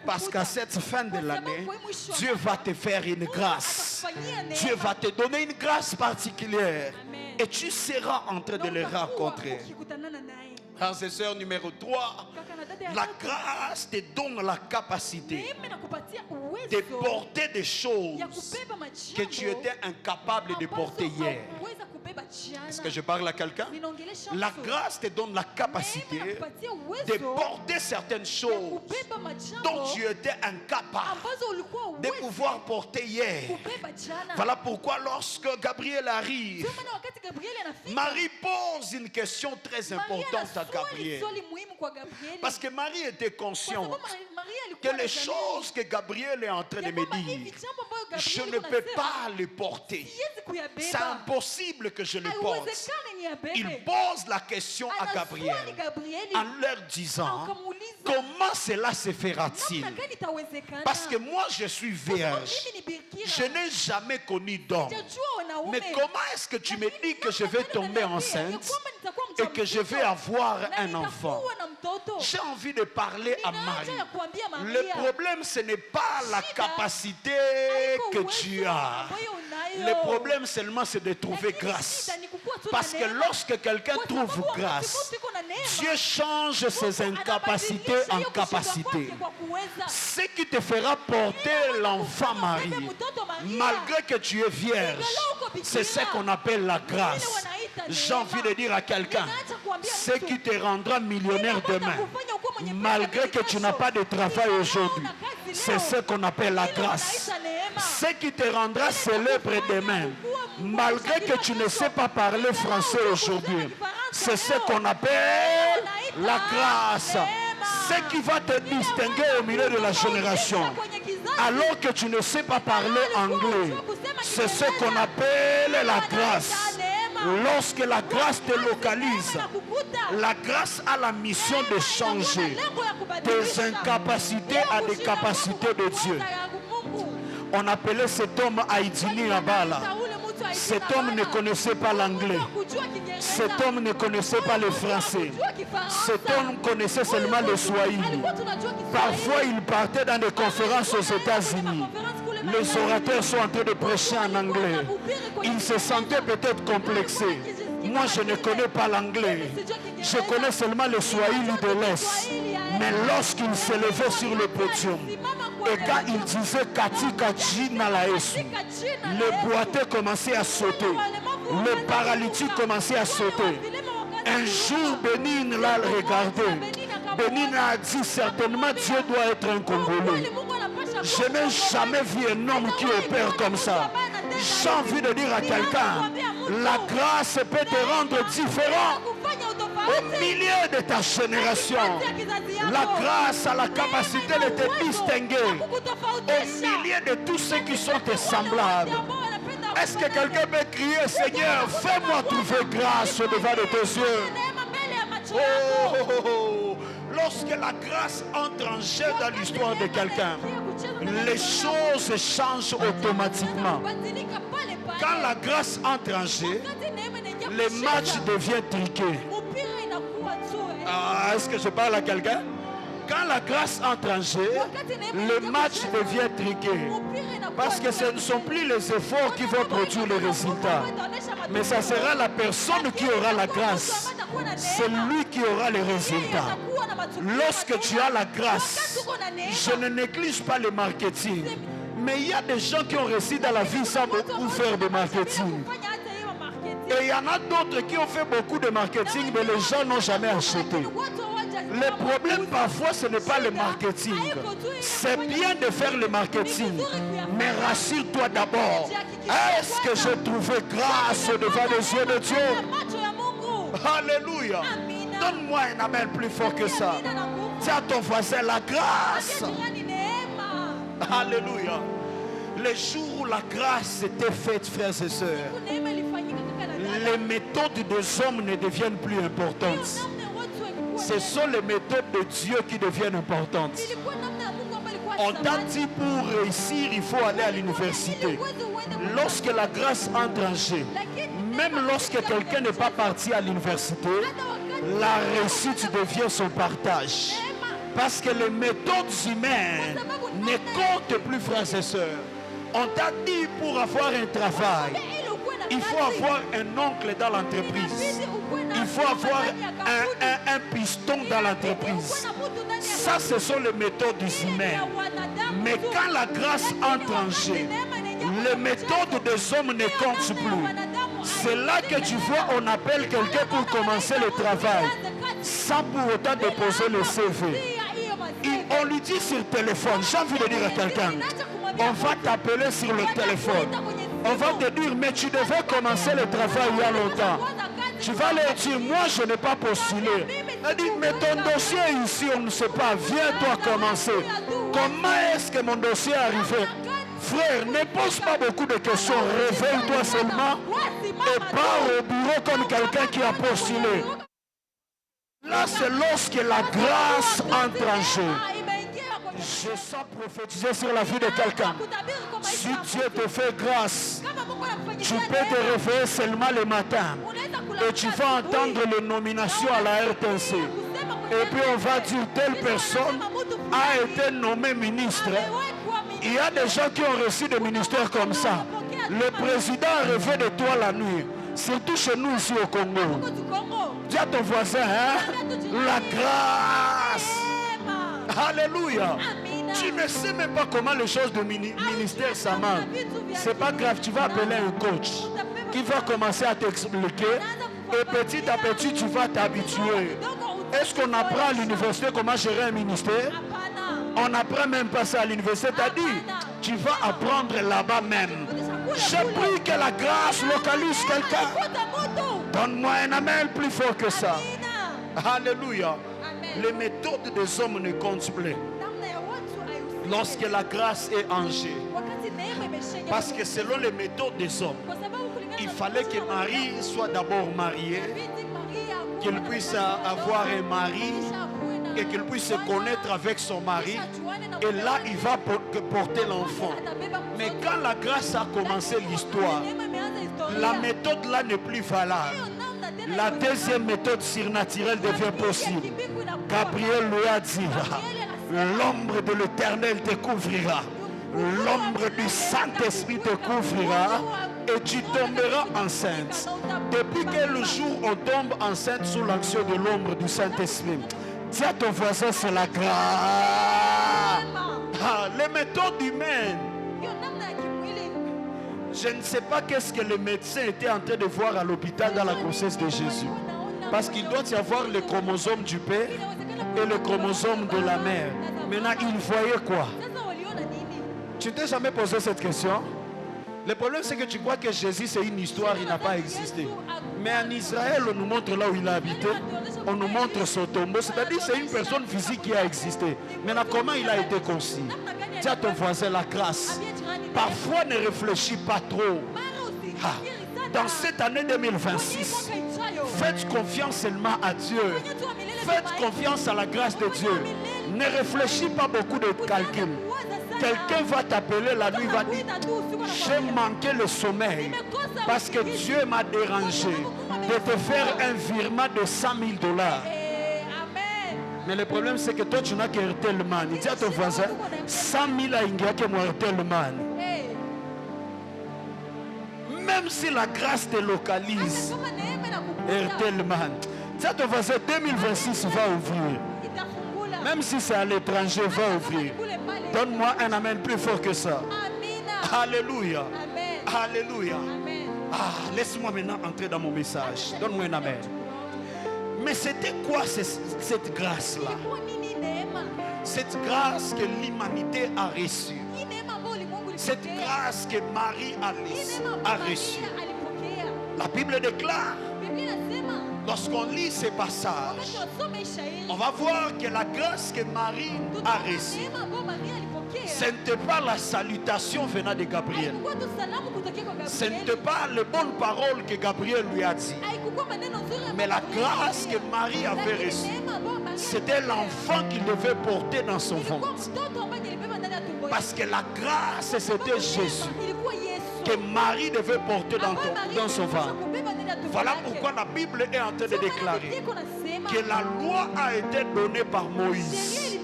parce qu'à cette fin de l'année, Dieu va te faire une grâce. Dieu va te donner une grâce particulière et tu seras en train de les rencontrer. Frères et sœurs, numéro 3, la grâce te donne la capacité de porter des choses que tu étais incapable de porter hier. Est-ce que je parle à quelqu'un? La grâce te donne la capacité de porter certaines choses dont tu étais incapable de pouvoir porter hier. Voilà pourquoi lorsque Gabriel arrive, Marie pose une question très importante à Gabriel. Parce que Marie était consciente que les choses que Gabriel est en train de me dire, je ne peux pas les porter. C'est impossible que je les porte. Il pose la question à Gabriel en leur disant, comment cela se fera-t-il? Parce que moi je suis vierge. Je n'ai jamais connu d'homme. Mais comment est-ce que tu me dis que je vais tomber enceinte et que je vais avoir un enfant? J'ai envie de parler à Marie. Le problème, ce n'est pas la capacité que tu as. Le problème seulement, c'est de trouver grâce. Parce que lorsque quelqu'un trouve grâce, Dieu change ses incapacités en capacités. Ce qui te fera porter l'enfant Marie, malgré que tu es vierge, c'est ce qu'on appelle la grâce. J'ai envie de dire à quelqu'un, ce qui te rendra millionnaire demain, malgré que tu n'as pas de travail aujourd'hui, c'est ce qu'on appelle la grâce. Ce qui te rendra célèbre demain, malgré que tu ne sais pas parler français aujourd'hui, c'est ce qu'on appelle la grâce. Ce qui va te distinguer au milieu de la génération, alors que tu ne sais pas parler anglais, c'est ce qu'on appelle la grâce. Lorsque la grâce te localise, la grâce a la mission de changer tes incapacités à des capacités de Dieu. On appelait cet homme Aïdini Abala. Cet homme ne connaissait pas l'anglais. Cet homme ne connaissait pas le français. Cet homme connaissait seulement le swahili. Parfois, il partait dans des conférences aux États-Unis. Les orateurs sont en train de prêcher en anglais. Il se sentait peut-être complexé. Moi, je ne connais pas l'anglais. Je connais seulement le swahili de l'Est. Mais lorsqu'il s'est levé sur le podium, et quand il disait Katika Jina la Yesu, le boiteux commençait à sauter. Le paralytique commençait à sauter. Un jour, Bénin l'a regardé. Bénin a dit certainement Dieu doit être un Congolais. Je n'ai jamais vu un homme qui opère comme ça. J'ai envie de dire à quelqu'un, la grâce peut te rendre différent au milieu de ta génération. La grâce a la capacité de te distinguer au milieu de tous ceux qui sont tes semblables. Est-ce que quelqu'un peut crier, Seigneur, fais-moi trouver grâce devant de tes yeux? Oh, oh, oh, oh. Lorsque la grâce entre en jeu dans l'histoire de quelqu'un, les choses changent automatiquement. Quand la grâce entre en jeu, les matchs deviennent triqués. Ah, est-ce que je parle à quelqu'un? Quand la grâce entre en jeu, le match devient triqué. Parce que ce ne sont plus les efforts qui vont produire les résultats. Mais ça sera la personne qui aura la grâce. C'est lui qui aura les résultats. Lorsque tu as la grâce, je ne néglige pas le marketing. Mais il y a des gens qui ont réussi dans la vie sans beaucoup faire de marketing. Et il y en a d'autres qui ont fait beaucoup de marketing, mais les gens n'ont jamais acheté. Le problème parfois, ce n'est pas le marketing. C'est bien de faire le marketing, mais rassure-toi d'abord. Est-ce que j'ai trouvé grâce devant les yeux de Dieu? Alléluia. Donne-moi un amen plus fort que ça. Tiens ton voisin, la grâce. Alléluia. Les jours où la grâce était faite, frères et sœurs, les méthodes des hommes ne deviennent plus importantes. Ce sont les méthodes de Dieu qui deviennent importantes. On t'a dit pour réussir, il faut aller à l'université. Lorsque la grâce entre en jeu, même lorsque quelqu'un n'est pas parti à l'université, la réussite devient son partage. Parce que les méthodes humaines ne comptent plus, frères et sœurs. On t'a dit pour avoir un travail, il faut avoir un oncle dans l'entreprise. Il faut avoir un piston dans l'entreprise. Ça, ce sont les méthodes humaines. Mais quand la grâce entre en jeu, les méthodes des hommes ne comptent plus. C'est là que tu vois, on appelle quelqu'un pour commencer le travail, sans pour autant déposer le CV. On lui dit sur le téléphone, j'ai envie de dire à quelqu'un, on va t'appeler sur le téléphone. On va te dire, mais tu devais commencer le travail il y a longtemps. Tu vas leur dire, moi je n'ai pas postulé. Elle dit, mais ton dossier ici, on ne sait pas. Viens-toi commencer. Comment est-ce que mon dossier est arrivé? Frère, ne pose pas beaucoup de questions. Réveille-toi seulement et pars au bureau comme quelqu'un qui a postulé. Là, c'est lorsque la grâce entre en jeu. Je sens prophétiser sur la vie de quelqu'un. Si Dieu te fait grâce, tu peux te réveiller seulement le matin et tu vas entendre les nominations à la RTNC. Et puis on va dire telle personne a été nommée ministre. Il y a des gens qui ont reçu des ministères comme ça. Le président a rêvé de toi la nuit. Surtout chez nous ici au Congo. Dis à ton voisin, hein? La grâce. Alléluia. Tu ne sais même pas comment les choses de ministère ça marche. C'est pas grave, tu vas appeler un coach qui va commencer à t'expliquer et petit à petit tu vas t'habituer. Est-ce qu'on apprend à l'université comment gérer un ministère? On n'apprend même pas ça à l'université. T'as dit, tu vas apprendre là-bas même. Je prie que la grâce localise quelqu'un. Donne-moi un amen plus fort que ça. Alléluia. Les méthodes des hommes ne comptent plus lorsque la grâce est en jeu. Parce que selon les méthodes des hommes, il fallait que Marie soit d'abord mariée, qu'elle puisse avoir un mari et qu'elle puisse se connaître avec son mari. Et là, il va porter l'enfant. Mais quand la grâce a commencé l'histoire, la méthode là n'est plus valable. La deuxième méthode surnaturelle devient possible. Gabriel lui a dit, l'ombre de l'Éternel te couvrira. L'ombre du Saint-Esprit te couvrira et tu tomberas enceinte. Depuis quel jour on tombe enceinte sous l'action de l'ombre du Saint-Esprit? Dis à ton voisin, c'est la grâce. Les méthodes humaines. Je ne sais pas qu'est-ce que le médecin était en train de voir à l'hôpital dans la grossesse de Jésus. Parce qu'il doit y avoir le chromosome du père et le chromosome de la mère. Maintenant, il voyait quoi? Tu t'es jamais posé cette question? Le problème, c'est que tu crois que Jésus, c'est une histoire, il n'a pas existé. Mais en Israël, on nous montre là où il a habité. On nous montre son tombeau. C'est-à-dire que c'est une personne physique qui a existé. Maintenant, comment il a été conçu? Dis à ton voisin la grâce. Parfois, ne réfléchis pas trop. Dans cette année 2026, faites confiance seulement à Dieu. Faites confiance à la grâce de Dieu. Ne réfléchis pas beaucoup de calculs. Quelqu'un va t'appeler la nuit, va dire, j'ai manqué le sommeil parce que Dieu m'a dérangé de te faire un virement de 100 000 $. Mais le problème, c'est que toi, tu n'as qu'Airtelman. Il dit à ton voisin, 100 000 à Ingia qui est mon Airtelman. Même si la grâce te localise, Airtelman. Dis à ton voisin, 2026 va ouvrir. Même si c'est à l'étranger, va ouvrir. Donne-moi un amen plus fort que ça. Alléluia. Alléluia. Laisse-moi maintenant entrer dans mon message. Donne-moi un amen. Mais c'était quoi cette grâce-là? Cette grâce que l'humanité a reçue. Cette grâce que Marie a reçue. La Bible déclare, lorsqu'on lit ces passages, on va voir que la grâce que Marie a reçue, ce n'était pas la salutation venant de Gabriel. Ce n'était pas les bonnes paroles que Gabriel lui a dit. Mais la grâce que Marie avait reçue, c'était l'enfant qu'il devait porter dans son ventre. Parce que la grâce, c'était Jésus que Marie devait porter dans son ventre. Voilà pourquoi la Bible est en train de déclarer que la loi a été donnée par Moïse.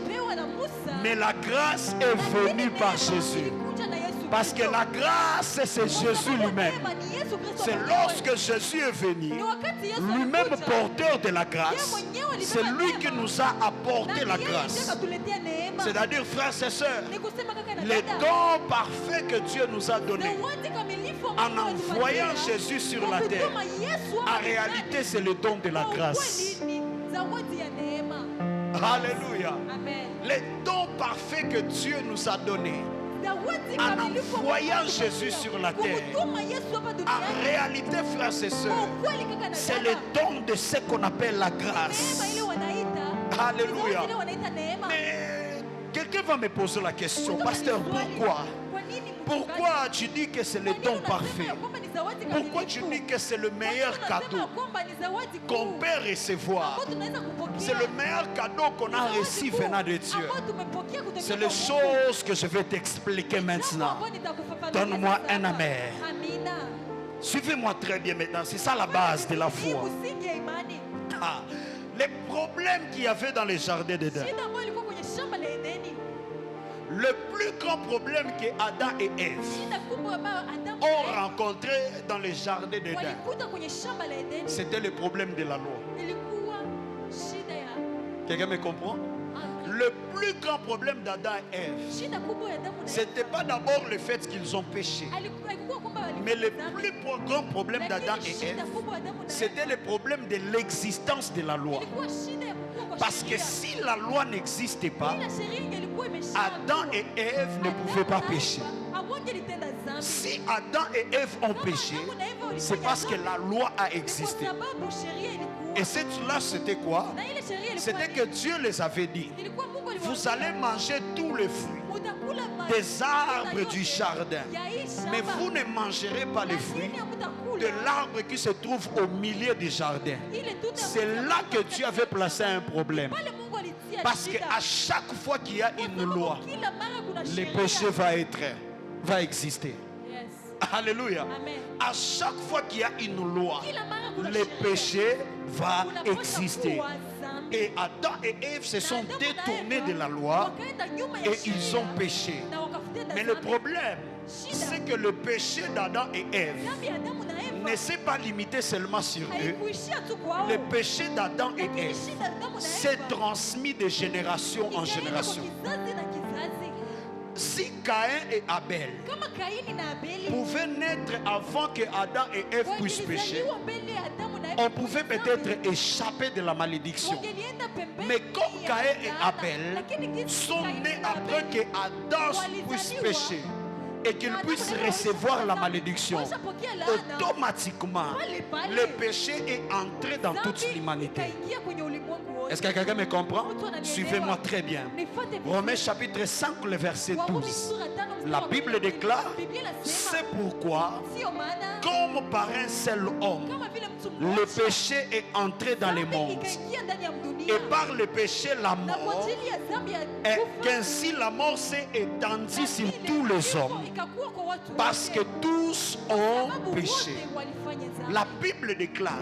Mais la grâce est venue par Jésus. Parce que la grâce, c'est Jésus lui-même. C'est lorsque Jésus est venu, lui-même porteur de la grâce, c'est lui qui nous a apporté la grâce. C'est-à-dire, frères et sœurs, les dons parfaits que Dieu nous a donnés en envoyant Jésus sur la terre, en réalité, c'est le don de la grâce. Alléluia. Les dons parfaits que Dieu nous a donnés en envoyant Jésus sur la terre, en réalité, frères et sœurs, c'est le don de ce qu'on appelle la grâce. Alléluia. Mais quelqu'un va me poser la question, pasteur, pourquoi Pourquoi tu dis que c'est le don parfait? Pourquoi tu dis que c'est le meilleur cadeau qu'on peut recevoir? C'est le meilleur cadeau qu'on a reçu venant de Dieu. C'est les choses que je vais t'expliquer maintenant. Donne-moi un amen. Suivez-moi très bien maintenant. C'est ça la base de la foi. Ah, les problèmes qu'il y avait dans les jardins d'Éden. Le plus grand problème que Adam et Ève ont rencontré dans les jardins d'Éden, c'était le problème de la loi. Quelqu'un me comprend? Le plus grand problème d'Adam et Ève, ce n'était pas d'abord le fait qu'ils ont péché. Mais le plus grand problème d'Adam et Ève, c'était le problème de l'existence de la loi. Parce que si la loi n'existait pas, Adam et Ève ne pouvaient pas pécher. Si Adam et Ève ont péché, c'est parce que la loi a existé. Et cela, c'était quoi? C'était que Dieu les avait dit: vous allez manger tous les fruits des arbres du jardin, mais vous ne mangerez pas les fruits de l'arbre qui se trouve au milieu du jardin. C'est là que Dieu avait placé un problème. Parce qu'à chaque fois qu'il y a une loi, le péché va exister. Alléluia. À chaque fois qu'il y a une loi, le péché va exister. Et Adam et Ève se sont détournés de la loi et ils ont péché. Mais le problème, c'est que le péché d'Adam et Ève ne s'est pas limité seulement sur eux. Le péché d'Adam et Ève s'est transmis de génération en génération. Si Caïn et Abel pouvaient naître avant que Adam et Ève puissent pécher, on pouvait peut-être échapper de la malédiction. Mais comme Caïn et Abel sont nés après que Adam puisse pécher et qu'il puisse recevoir la malédiction, automatiquement le péché est entré dans toute l'humanité. Est-ce que quelqu'un me comprend? Suivez-moi très bien. Romains chapitre 5, le verset 12. La Bible déclare: c'est pourquoi, comme par un seul homme, le péché est entré dans le monde, et par le péché la mort, et qu'ainsi la mort s'est étendue sur tous les hommes, parce que tous ont péché. La Bible déclare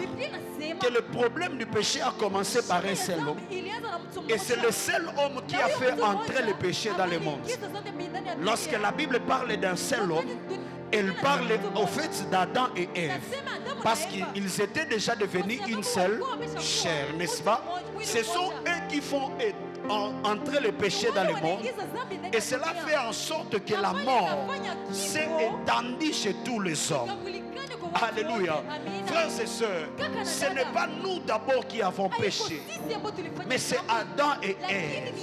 que le problème du péché a commencé par un seul homme, et c'est le seul homme qui a fait entrer le péché dans le monde. Lorsque la Bible parle d'un seul homme, elle parle au fait d'Adam et Ève, parce qu'ils étaient déjà devenus une seule chair, n'est-ce pas? Ce sont eux qui font entrer le péché dans le monde, et cela fait en sorte que la mort s'est étendue chez tous les hommes. Alléluia. Frères et sœurs, ce n'est pas nous d'abord qui avons péché, mais c'est Adam et Ève.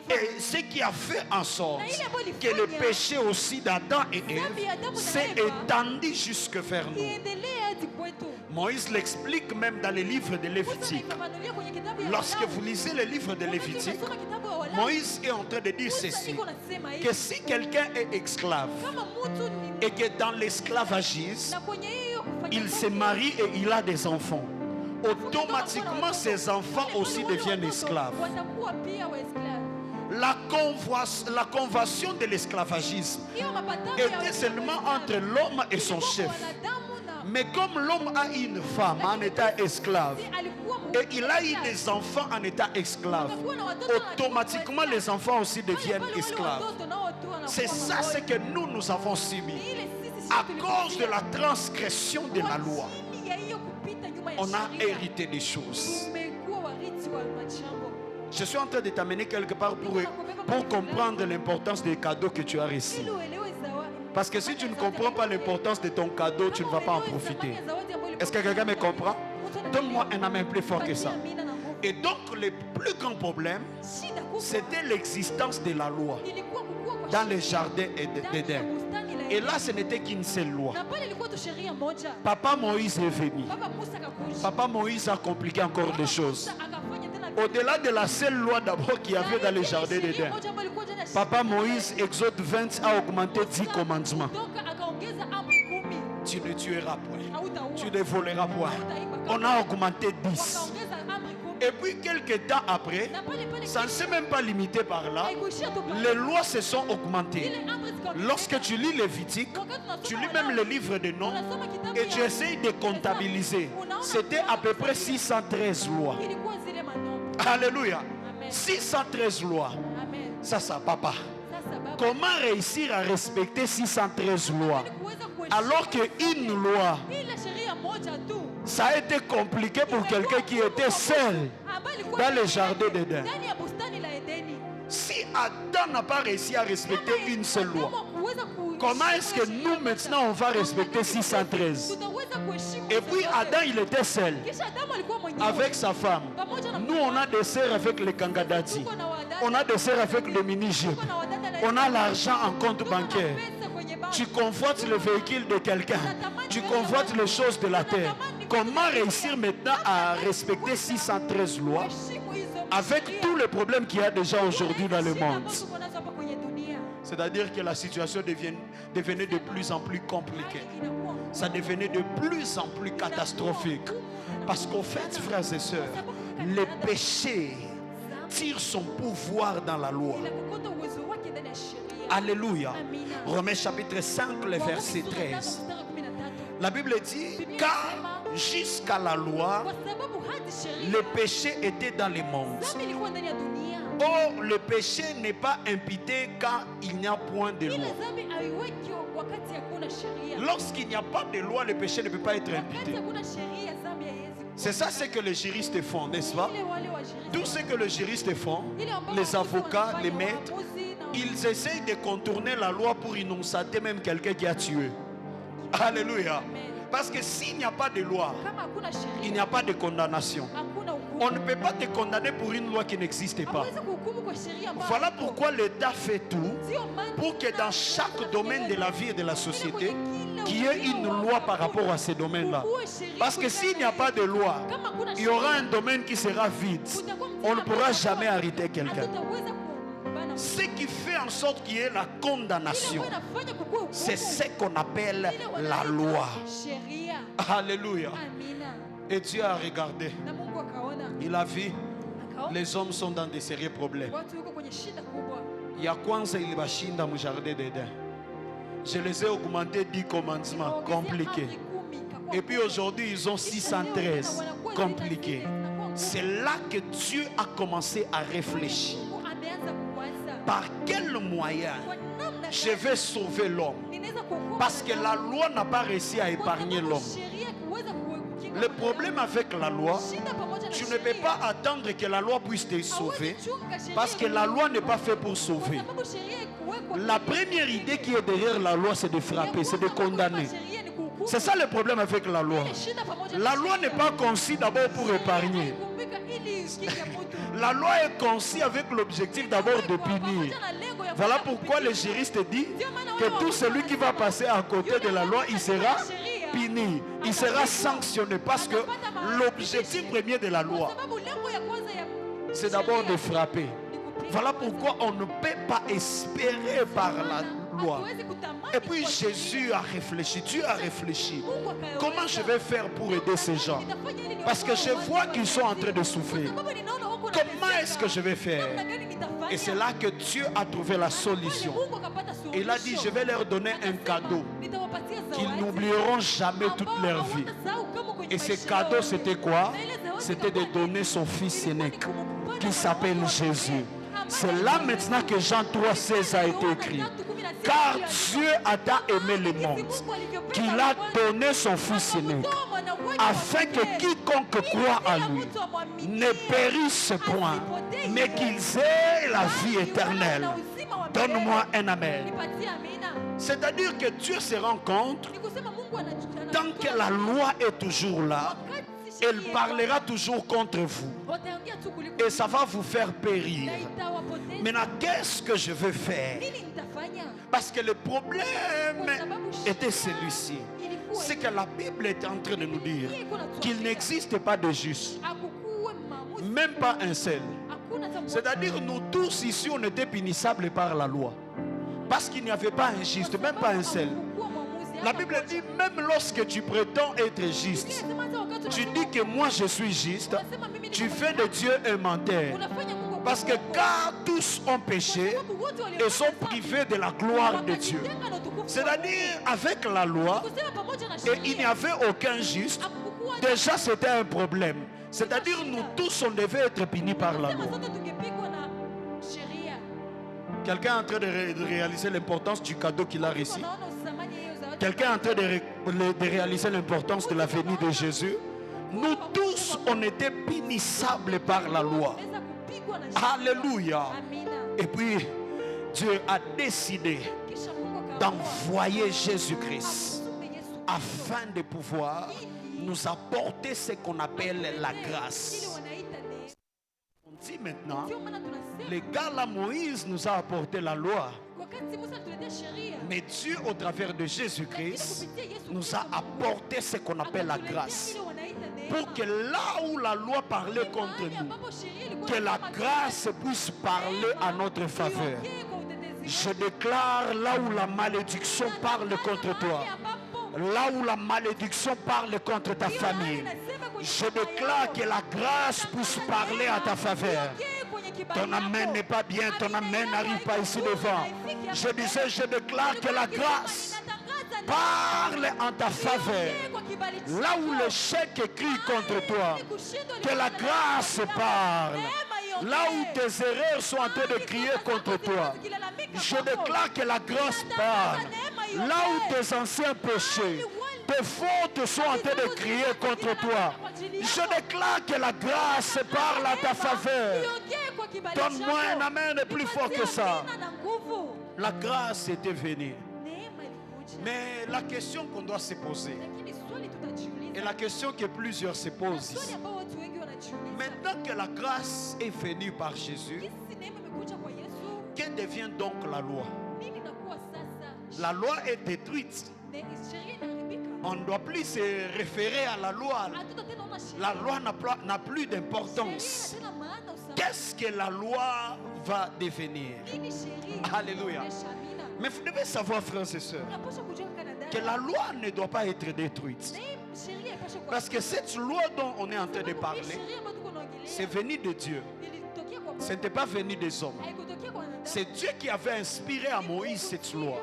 Et ce qui a fait en sorte que le péché aussi d'Adam et Ève s'est étendu jusque vers nous. Moïse l'explique même dans les livres de Lévitique. Lorsque vous lisez les livres de Lévitique, Moïse est en train de dire ceci: que si quelqu'un est esclave et que dans l'esclavagisme il se marie et il a des enfants, automatiquement ces enfants aussi deviennent esclaves. La convention de l'esclavagisme était seulement entre l'homme et son chef. Mais comme l'homme a une femme en état esclave et il a eu des enfants en état esclave, automatiquement les enfants aussi deviennent esclaves. C'est ça ce que nous avons subi à cause de la transgression de la loi. On a hérité des choses. Je suis en train de t'amener quelque part pour comprendre l'importance des cadeaux que tu as reçus. Parce que si tu ne comprends pas l'importance de ton cadeau, tu ne vas pas en profiter. Est-ce que quelqu'un me comprend? Donne-moi un amen plus fort que ça. Et donc le plus grand problème, c'était l'existence de la loi dans les jardins d'Éden. Et là, ce n'était qu'une seule loi. Papa Moïse est venu. Papa Moïse a compliqué encore des choses. Au-delà de la seule loi d'abord qu'il y avait dans les jardins d'Éden, Papa Moïse, Exode 20 a augmenté 10 commandements. Tu ne tueras point. Tu ne voleras point. On a augmenté 10. Et puis quelques temps après, ça ne s'est même pas limité par là. Les lois se sont augmentées. Lorsque tu lis Lévitique, tu lis même le livre des noms et tu essayes de comptabiliser. C'était à peu près 613 lois. Alléluia. 613 lois. Ça, papa. Comment réussir à respecter 613 lois alors qu'une loi, ça a été compliqué pour quelqu'un qui était seul dans le jardin d'Éden? Si Adam n'a pas réussi à respecter une seule loi, comment est-ce que nous maintenant on va respecter 613? Et puis Adam il était seul avec sa femme. Nous on a des sœurs avec les Kangadadi. On a des sœurs avec les mini-jupes. On a l'argent en compte bancaire. Tu convoites le véhicule de quelqu'un. Tu convoites les choses de la terre. Comment réussir maintenant à respecter 613 lois avec tous les problèmes qu'il y a déjà aujourd'hui dans le monde? C'est-à-dire que la situation devenait de plus en plus compliquée. Ça devenait de plus en plus catastrophique. Parce qu'au fait, frères et sœurs, le péché tire son pouvoir dans la loi. Alléluia. Romains chapitre 5, le verset 13. La Bible dit, car jusqu'à la loi, le péché était dans le monde. Or, le péché n'est pas imputé quand il n'y a point de loi. Lorsqu'il n'y a pas de loi, le péché ne peut pas être imputé. C'est ça ce que les juristes font, n'est-ce pas? Tout ce que les juristes font, les avocats, les maîtres, ils essayent de contourner la loi pour innocenter même quelqu'un qui a tué. Alléluia. Parce que s'il n'y a pas de loi, il n'y a pas de condamnation. On ne peut pas te condamner pour une loi qui n'existe pas. Voilà pourquoi l'État fait tout pour que dans chaque domaine de la vie et de la société, qu'il y ait une loi par rapport à ces domaines-là. Parce que s'il n'y a pas de loi, il y aura un domaine qui sera vide. On ne pourra jamais arrêter quelqu'un. Ce qui fait en sorte qu'il y ait la condamnation, c'est ce qu'on appelle la loi. Alléluia. Et Dieu a regardé. Il a vu, les hommes sont dans des sérieux problèmes. Il y a kwanza il va shinda mu jardin d'Éden. Je les ai augmentés 10 commandements compliqués. Et puis aujourd'hui, ils ont 613 compliqués. C'est là que Dieu a commencé à réfléchir. Par quel moyen je vais sauver l'homme? Parce que la loi n'a pas réussi à épargner l'homme. Le problème avec la loi, tu ne peux pas attendre que la loi puisse te sauver, parce que la loi n'est pas faite pour sauver. La première idée qui est derrière la loi, c'est de frapper, c'est de condamner. C'est ça le problème avec la loi. La loi n'est pas conçue d'abord pour épargner. La loi est conçue avec l'objectif d'abord de punir. Voilà pourquoi le juriste dit que tout celui qui va passer à côté de la loi, il sera puni, il sera sanctionné, parce que l'objectif premier de la loi, c'est d'abord de frapper. Voilà pourquoi on ne peut pas espérer par la loi. Et puis Jésus a réfléchi, Dieu a réfléchi. Comment je vais faire pour aider ces gens? Parce que je vois qu'ils sont en train de souffrir. Comment est-ce que je vais faire? Et c'est là que Dieu a trouvé la solution. Il a dit, je vais leur donner un cadeau qu'ils n'oublieront jamais toute leur vie. Et ce cadeau, c'était quoi? C'était de donner son fils aîné qui s'appelle Jésus. C'est là maintenant que Jean 3,16 a été écrit. Car Dieu a tant aimé le monde qu'il a donné son fils aîné, afin que quiconque croit à lui ne périsse point, mais qu'ils aient la vie éternelle. Donne-moi un amen. C'est-à-dire que Dieu se rend compte, tant que la loi est toujours là, elle parlera toujours contre vous. Et ça va vous faire périr. Maintenant, qu'est-ce que je vais faire? Parce que le problème était celui-ci. C'est que la Bible est en train de nous dire qu'il n'existe pas de juste. Même pas un seul. C'est-à-dire nous tous ici on était punissables par la loi. Parce qu'il n'y avait pas un juste, même pas un seul. La Bible dit même lorsque tu prétends être juste, tu dis que moi je suis juste, tu fais de Dieu un menteur. Parce que car tous ont péché et sont privés de la gloire de Dieu. C'est-à-dire avec la loi, et il n'y avait aucun juste, déjà c'était un problème. C'est-à-dire nous tous on devait être punis par la loi. Quelqu'un est en train de réaliser l'importance du cadeau qu'il a reçu? Quelqu'un est en train de réaliser l'importance de la venue de Jésus? Nous tous, on était punissables par la loi. Alléluia. Et puis, Dieu a décidé d'envoyer Jésus-Christ afin de pouvoir nous apporter ce qu'on appelle la grâce. On dit maintenant, les gars là, Moïse nous a apporté la loi. Mais Dieu, au travers de Jésus-Christ, nous a apporté ce qu'on appelle la grâce. Pour que là où la loi parlait contre nous, que la grâce puisse parler à notre faveur. Je déclare là où la malédiction parle contre toi, là où la malédiction parle contre ta famille, je déclare que la grâce puisse parler à ta faveur. Ton amen n'est pas bien, ton amen n'arrive pas ici devant. Je disais, je déclare que la grâce parle en ta faveur. Là où l'échec crie contre toi, que la grâce parle. Là où tes erreurs sont en train de crier contre toi, je déclare que la grâce parle. Là où tes anciens péchés, tes fautes sont en train de crier contre toi, je déclare que la grâce parle à ta faveur. Donne-moi un amen plus fort que ça. La grâce était venue. Mais la question qu'on doit se poser, et la question que plusieurs se posent ici, maintenant que la grâce est venue par Jésus, que devient donc la loi? La loi est détruite. On ne doit plus se référer à la loi. La loi n'a plus d'importance. Qu'est-ce que la loi va devenir? Alléluia. Mais vous devez savoir, frères et sœurs, que la loi ne doit pas être détruite. Parce que cette loi dont on est en train de parler, c'est venu de Dieu. Ce n'était pas venu des hommes. C'est Dieu qui avait inspiré à Moïse cette loi.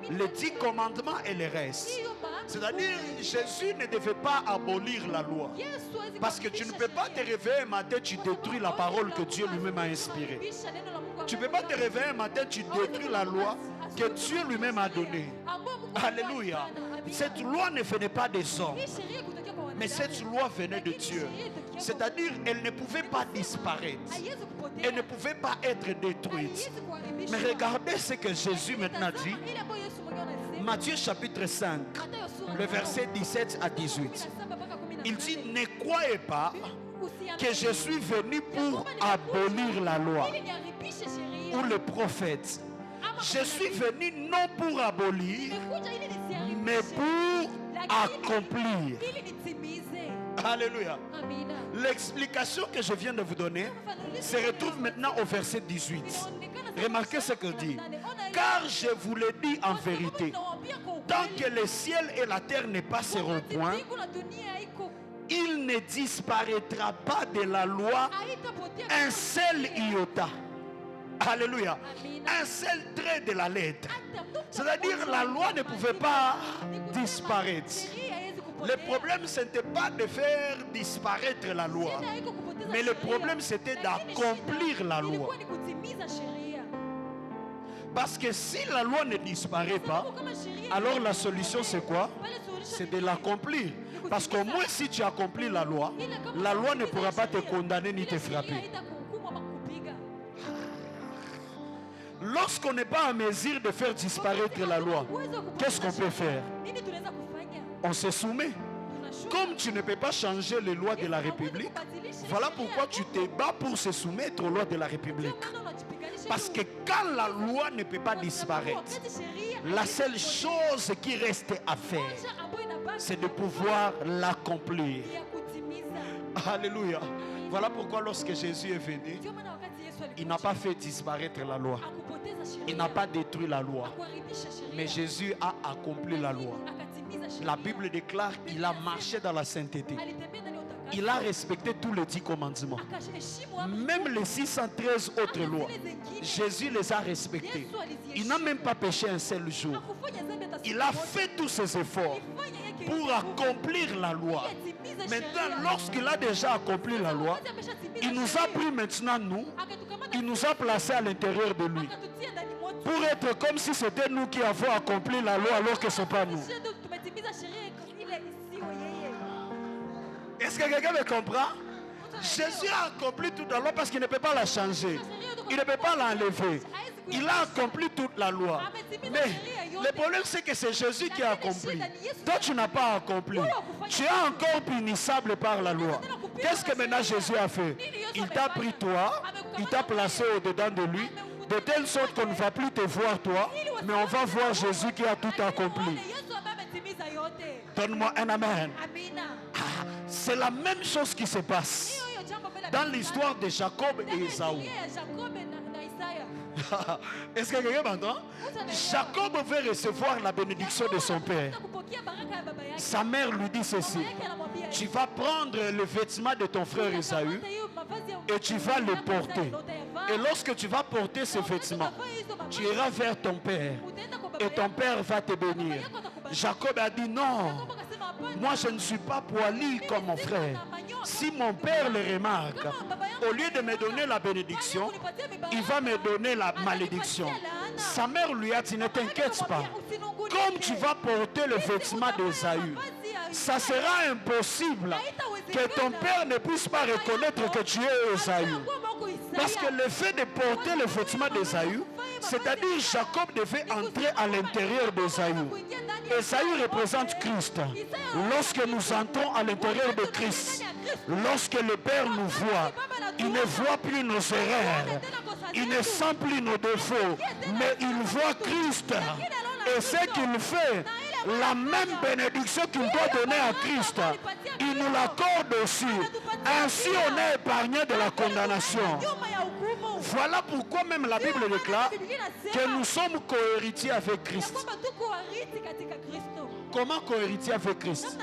Les 10 commandements et les restes. C'est-à-dire, Jésus ne devait pas abolir la loi. Parce que tu ne peux pas te réveiller un matin, tu détruis la parole que Dieu lui-même a inspirée. Tu ne peux pas te réveiller un matin, tu détruis la loi que Dieu lui-même a donnée. Alléluia. Cette loi ne venait pas des hommes. Mais cette loi venait de Dieu. C'est-à-dire, elle ne pouvait pas disparaître. Elle ne pouvait pas être détruite. Mais regardez ce que Jésus maintenant dit. Matthieu chapitre 5, le verset 17 à 18. Il dit, ne croyez pas que je suis venu pour abolir la loi ou le prophète. Je suis venu non pour abolir, mais pour accomplir. Alléluia. L'explication que je viens de vous donner se retrouve maintenant au verset 18. Remarquez ce que dit. Car je vous le dis en vérité, tant que le ciel et la terre ne passeront point, il ne disparaîtra pas de la loi un seul iota. Alléluia. Un seul trait de la lettre. C'est-à-dire la loi ne pouvait pas disparaître. Le problème, ce n'était pas de faire disparaître la loi, mais le problème, c'était d'accomplir la loi. Parce que si la loi ne disparaît pas, alors la solution, c'est quoi? C'est de l'accomplir. Parce qu'au moins, si tu accomplis la loi ne pourra pas te condamner ni te frapper. Lorsqu'on n'est pas en mesure de faire disparaître la loi, qu'est-ce qu'on peut faire? On se soumet. Comme tu ne peux pas changer les lois de la République, voilà pourquoi tu te bats pour se soumettre aux lois de la République. Parce que quand la loi ne peut pas disparaître, la seule chose qui reste à faire, c'est de pouvoir l'accomplir. Alléluia. Voilà pourquoi lorsque Jésus est venu, il n'a pas fait disparaître la loi. Il n'a pas détruit la loi. Mais Jésus a accompli la loi. La Bible déclare qu'il a marché dans la sainteté. Il a respecté tous les 10 commandements. Même les 613 autres lois, Jésus les a respectées. Il n'a même pas péché un seul jour. Il a fait tous ses efforts pour accomplir la loi. Maintenant, lorsqu'il a déjà accompli la loi, il nous a pris maintenant, nous, il nous a placés à l'intérieur de lui. Pour être comme si c'était nous qui avons accompli la loi alors que ce n'est pas nous. Est-ce que quelqu'un me comprend? Jésus a accompli toute la loi parce qu'il ne peut pas la changer. Il ne peut pas l'enlever. Il a accompli toute la loi. Mais le problème c'est que c'est Jésus qui a accompli. Toi tu n'as pas accompli. Tu es encore punissable par la loi. Qu'est-ce que maintenant Jésus a fait? Il t'a pris toi, il t'a placé au-dedans de lui, de telle sorte qu'on ne va plus te voir toi, mais on va voir Jésus qui a tout accompli. Donne-moi un amen. C'est la même chose qui se passe dans l'histoire de Jacob et Ésaü. Est-ce que quelqu'un m'entend? Jacob veut recevoir la bénédiction de son père. Sa mère lui dit ceci: tu vas prendre le vêtement de ton frère Ésaü et tu vas le porter. Et lorsque tu vas porter ce vêtement, tu iras vers ton père et ton père va te bénir. Jacob a dit non, moi je ne suis pas poilu comme mon frère. Si mon père le remarque, au lieu de me donner la bénédiction, il va me donner la malédiction. Sa mère lui a dit: ne t'inquiète pas, comme tu vas porter le vêtement d'Ésaü, ça sera impossible que ton père ne puisse pas reconnaître que tu es Ésaü. Parce que le fait de porter le vêtement d'Ésaü, c'est-à-dire Jacob devait entrer à l'intérieur d'Ésaü. Ésaü représente Christ. Lorsque nous entrons à l'intérieur de Christ, lorsque le Père nous voit, il ne voit plus nos erreurs, il ne sent plus nos défauts, mais il voit Christ. Et ce qu'il fait, la même bénédiction qu'il doit donner à Christ, il nous l'accorde aussi. Ainsi on est épargné de la condamnation. Voilà pourquoi même la Bible déclare que nous sommes cohéritiers avec Christ. Comment cohéritiers avec Christ?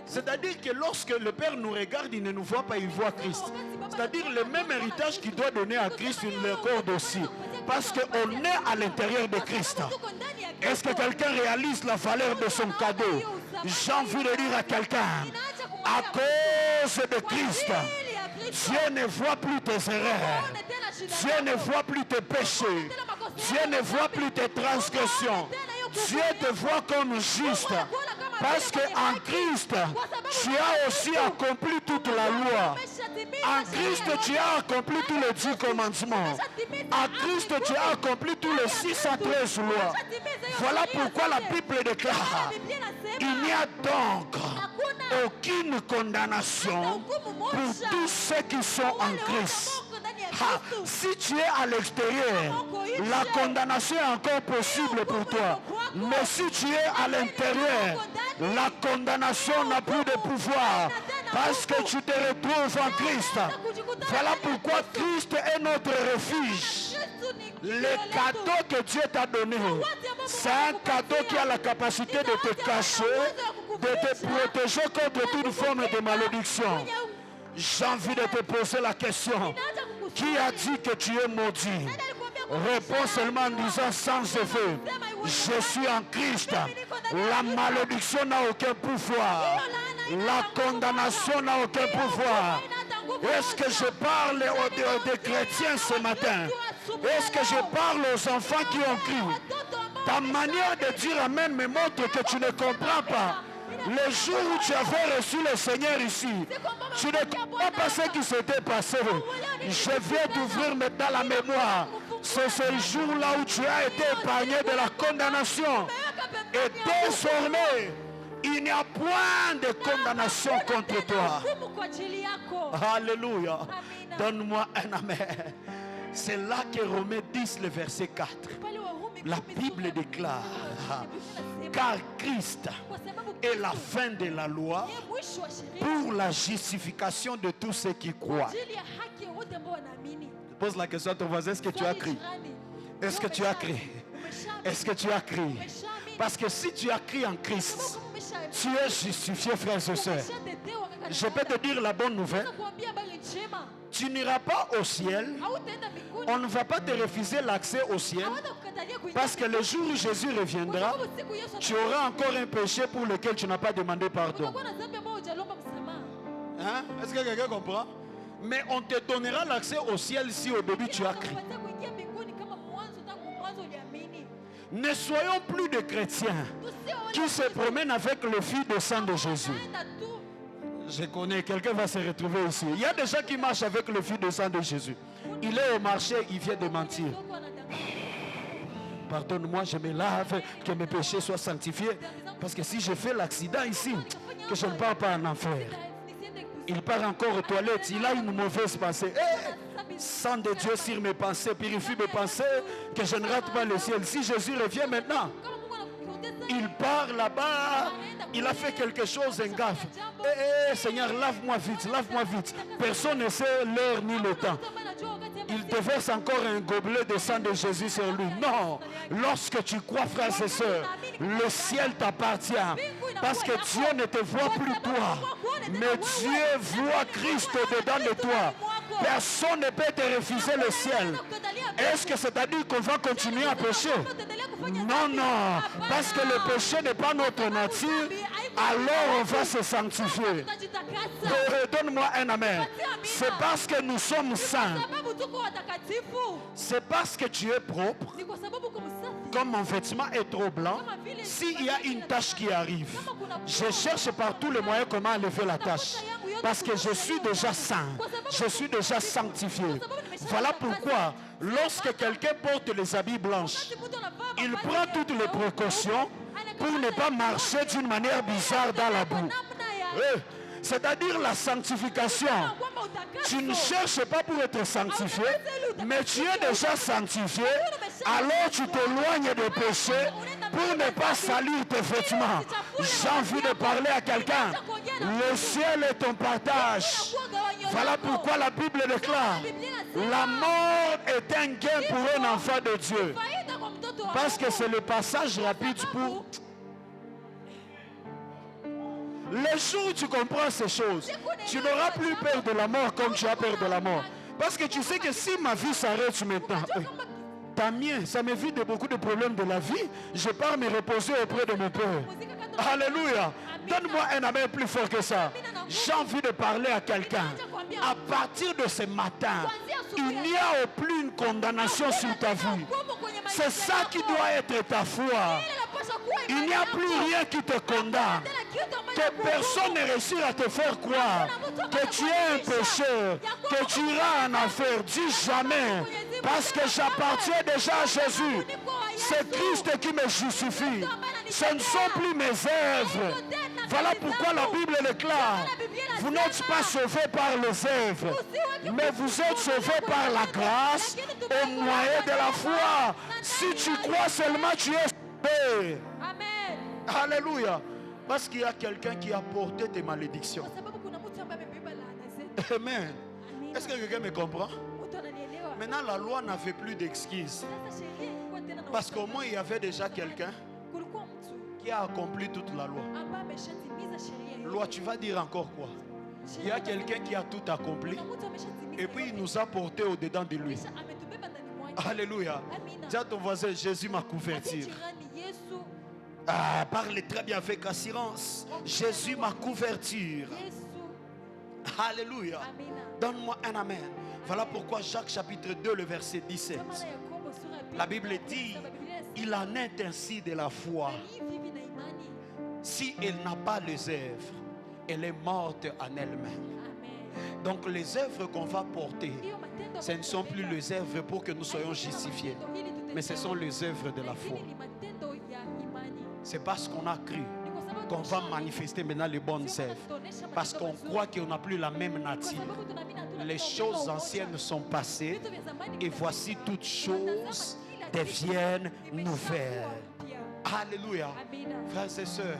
C'est-à-dire que lorsque le Père nous regarde, il ne nous voit pas, il voit Christ. C'est-à-dire le même héritage qu'il doit donner à Christ, il l'accorde aussi. Parce qu'on est à l'intérieur de Christ. Est-ce que quelqu'un réalise la valeur de son cadeau? J'ai envie de dire à quelqu'un, à cause de Christ, Dieu ne voit plus tes erreurs. Dieu ne voit plus tes péchés. Dieu ne voit plus tes transgressions. Dieu te voit comme juste. Parce qu'en Christ, tu as aussi accompli toute la loi. En Christ, tu as accompli tous les 10 commandements. En Christ, tu as accompli tous les 613 lois. Voilà pourquoi la Bible déclare: il n'y a donc aucune condamnation pour tous ceux qui sont en Christ. Si tu es à l'extérieur, la condamnation est encore possible pour toi. Mais si tu es à l'intérieur, la condamnation n'a plus de pouvoir parce que tu te retrouves en Christ. Voilà pourquoi Christ est notre refuge. Le cadeau que Dieu t'a donné, c'est un cadeau qui a la capacité de te cacher, de te protéger contre toute forme de malédiction. J'ai envie de te poser la question: qui a dit que tu es maudit? Réponds seulement en disant sans effet: je suis en Christ. La malédiction n'a aucun pouvoir. La condamnation n'a aucun pouvoir. Est-ce que je parle aux chrétiens ce matin? Est-ce que je parle aux enfants qui ont crié? Ta manière de dire amen me montre que tu ne comprends pas. Le jour où tu avais reçu le Seigneur ici, tu ne comprends pas ce qui s'était passé. Je viens d'ouvrir maintenant la mémoire. C'est ce jour-là où tu as été épargné de la condamnation. Et désormais, il n'y a point de condamnation contre toi. Alléluia. Donne-moi un amen. C'est là que Romains 10, le verset 4. La Bible déclare: Car Christ est la fin de la loi pour la justification de tous ceux qui croient. Je pose la question à ton voisin, est-ce que tu as crié? Est-ce que tu as crié? Est-ce que tu as crié? Parce que si tu as crié en Christ, tu es justifié, frères et sœurs. Je peux te dire la bonne nouvelle. Tu n'iras pas au ciel. On ne va pas te refuser l'accès au ciel. Parce que le jour où Jésus reviendra, tu auras encore un péché pour lequel tu n'as pas demandé pardon. Hein? Est-ce que quelqu'un comprend? Mais on te donnera l'accès au ciel si au début tu as crié. Ne soyons plus des chrétiens qui se promènent avec le fil de sang de Jésus. Je connais, quelqu'un va se retrouver ici. Il y a des gens qui marchent avec le fil de sang de Jésus. Il est au marché, il vient de mentir. Pardonne-moi, je me lave, que mes péchés soient sanctifiés. Parce que si je fais l'accident ici, que je ne pars pas en enfer. Il part encore aux toilettes, il a une mauvaise pensée. Sang de Dieu sur mes pensées, purifie mes pensées, que je ne rate pas le ciel. Si Jésus revient maintenant, il part là-bas, il a fait quelque chose, un gaffe. Seigneur, lave-moi vite, lave-moi vite. Personne ne sait l'heure ni le temps. Il te verse encore un gobelet de sang de Jésus sur lui. Non, lorsque tu crois, frères et sœurs, le ciel t'appartient. Parce que Dieu ne te voit plus toi, mais Dieu voit Christ dedans de toi. Personne ne peut te refuser le ciel. Est-ce que c'est-à-dire qu'on va continuer à pécher? Non, non, parce que le péché n'est pas notre nature, alors on va se sanctifier. Donne-moi un amen. C'est parce que nous sommes saints. C'est parce que tu es propre. Comme mon vêtement est trop blanc, s'il y a une tache qui arrive, je cherche par tous les moyens comment enlever la tache. Parce que je suis déjà saint, je suis déjà sanctifié. Voilà pourquoi, lorsque quelqu'un porte les habits blanches, il prend toutes les précautions pour ne pas marcher d'une manière bizarre dans la boue. C'est-à-dire la sanctification. Tu ne cherches pas pour être sanctifié, mais tu es déjà sanctifié, alors tu t'éloignes des péchés pour ne pas salir tes vêtements. J'ai envie de parler à quelqu'un. Le ciel est ton partage. Voilà pourquoi la Bible déclare: la mort est un gain pour un enfant de Dieu. Parce que c'est le passage rapide pour... Le jour où tu comprends ces choses, tu n'auras plus peur de la mort comme tu as peur de la mort. Parce que tu sais que si ma vie s'arrête maintenant, tant mieux, ça m'évite de beaucoup de problèmes de la vie. Je pars me reposer auprès de mon Père. Alléluia. Donne-moi un amen plus fort que ça. J'ai envie de parler à quelqu'un. À partir de ce matin, il n'y a plus une condamnation sur ta vie. C'est ça qui doit être ta foi. Il n'y a plus rien qui te condamne. Que personne ne réussit à te faire croire que tu es un pécheur, que tu iras en enfer. Dis jamais. Parce que j'appartiens déjà à Jésus. C'est Christ qui me justifie. Ce ne sont plus mes œuvres. Voilà pourquoi la Bible déclare: vous n'êtes pas sauvés par les œuvres, mais vous êtes sauvés par la grâce au moyen de la foi. Si tu crois seulement, tu es sauvé. Amen. Alléluia. Parce qu'il y a quelqu'un qui a porté tes malédictions. Amen. Est-ce que quelqu'un me comprend? Maintenant, la loi n'a fait plus d'excuses. Parce qu'au moins, il y avait déjà quelqu'un qui a accompli toute la loi. Loi, tu vas dire encore quoi? Il y a quelqu'un qui a tout accompli. Et puis, il nous a porté au-dedans de lui. Alléluia. Dis à ton voisin: Jésus m'a couverture. Parle très bien avec assurance. Jésus m'a couverture. Alléluia. Donne-moi un amen. Voilà pourquoi Jacques chapitre 2 le verset 17. La Bible dit: il en est ainsi de la foi. Si elle n'a pas les œuvres, elle est morte en elle-même. Donc les œuvres qu'on va porter, ce ne sont plus les œuvres pour que nous soyons justifiés, mais ce sont les œuvres de la foi. C'est parce qu'on a cru qu'on va manifester maintenant les bonnes œuvres. Parce qu'on croit qu'on n'a plus la même nature. Les choses anciennes sont passées et voici toutes choses deviennent nouvelles. Alléluia. Frères et sœurs,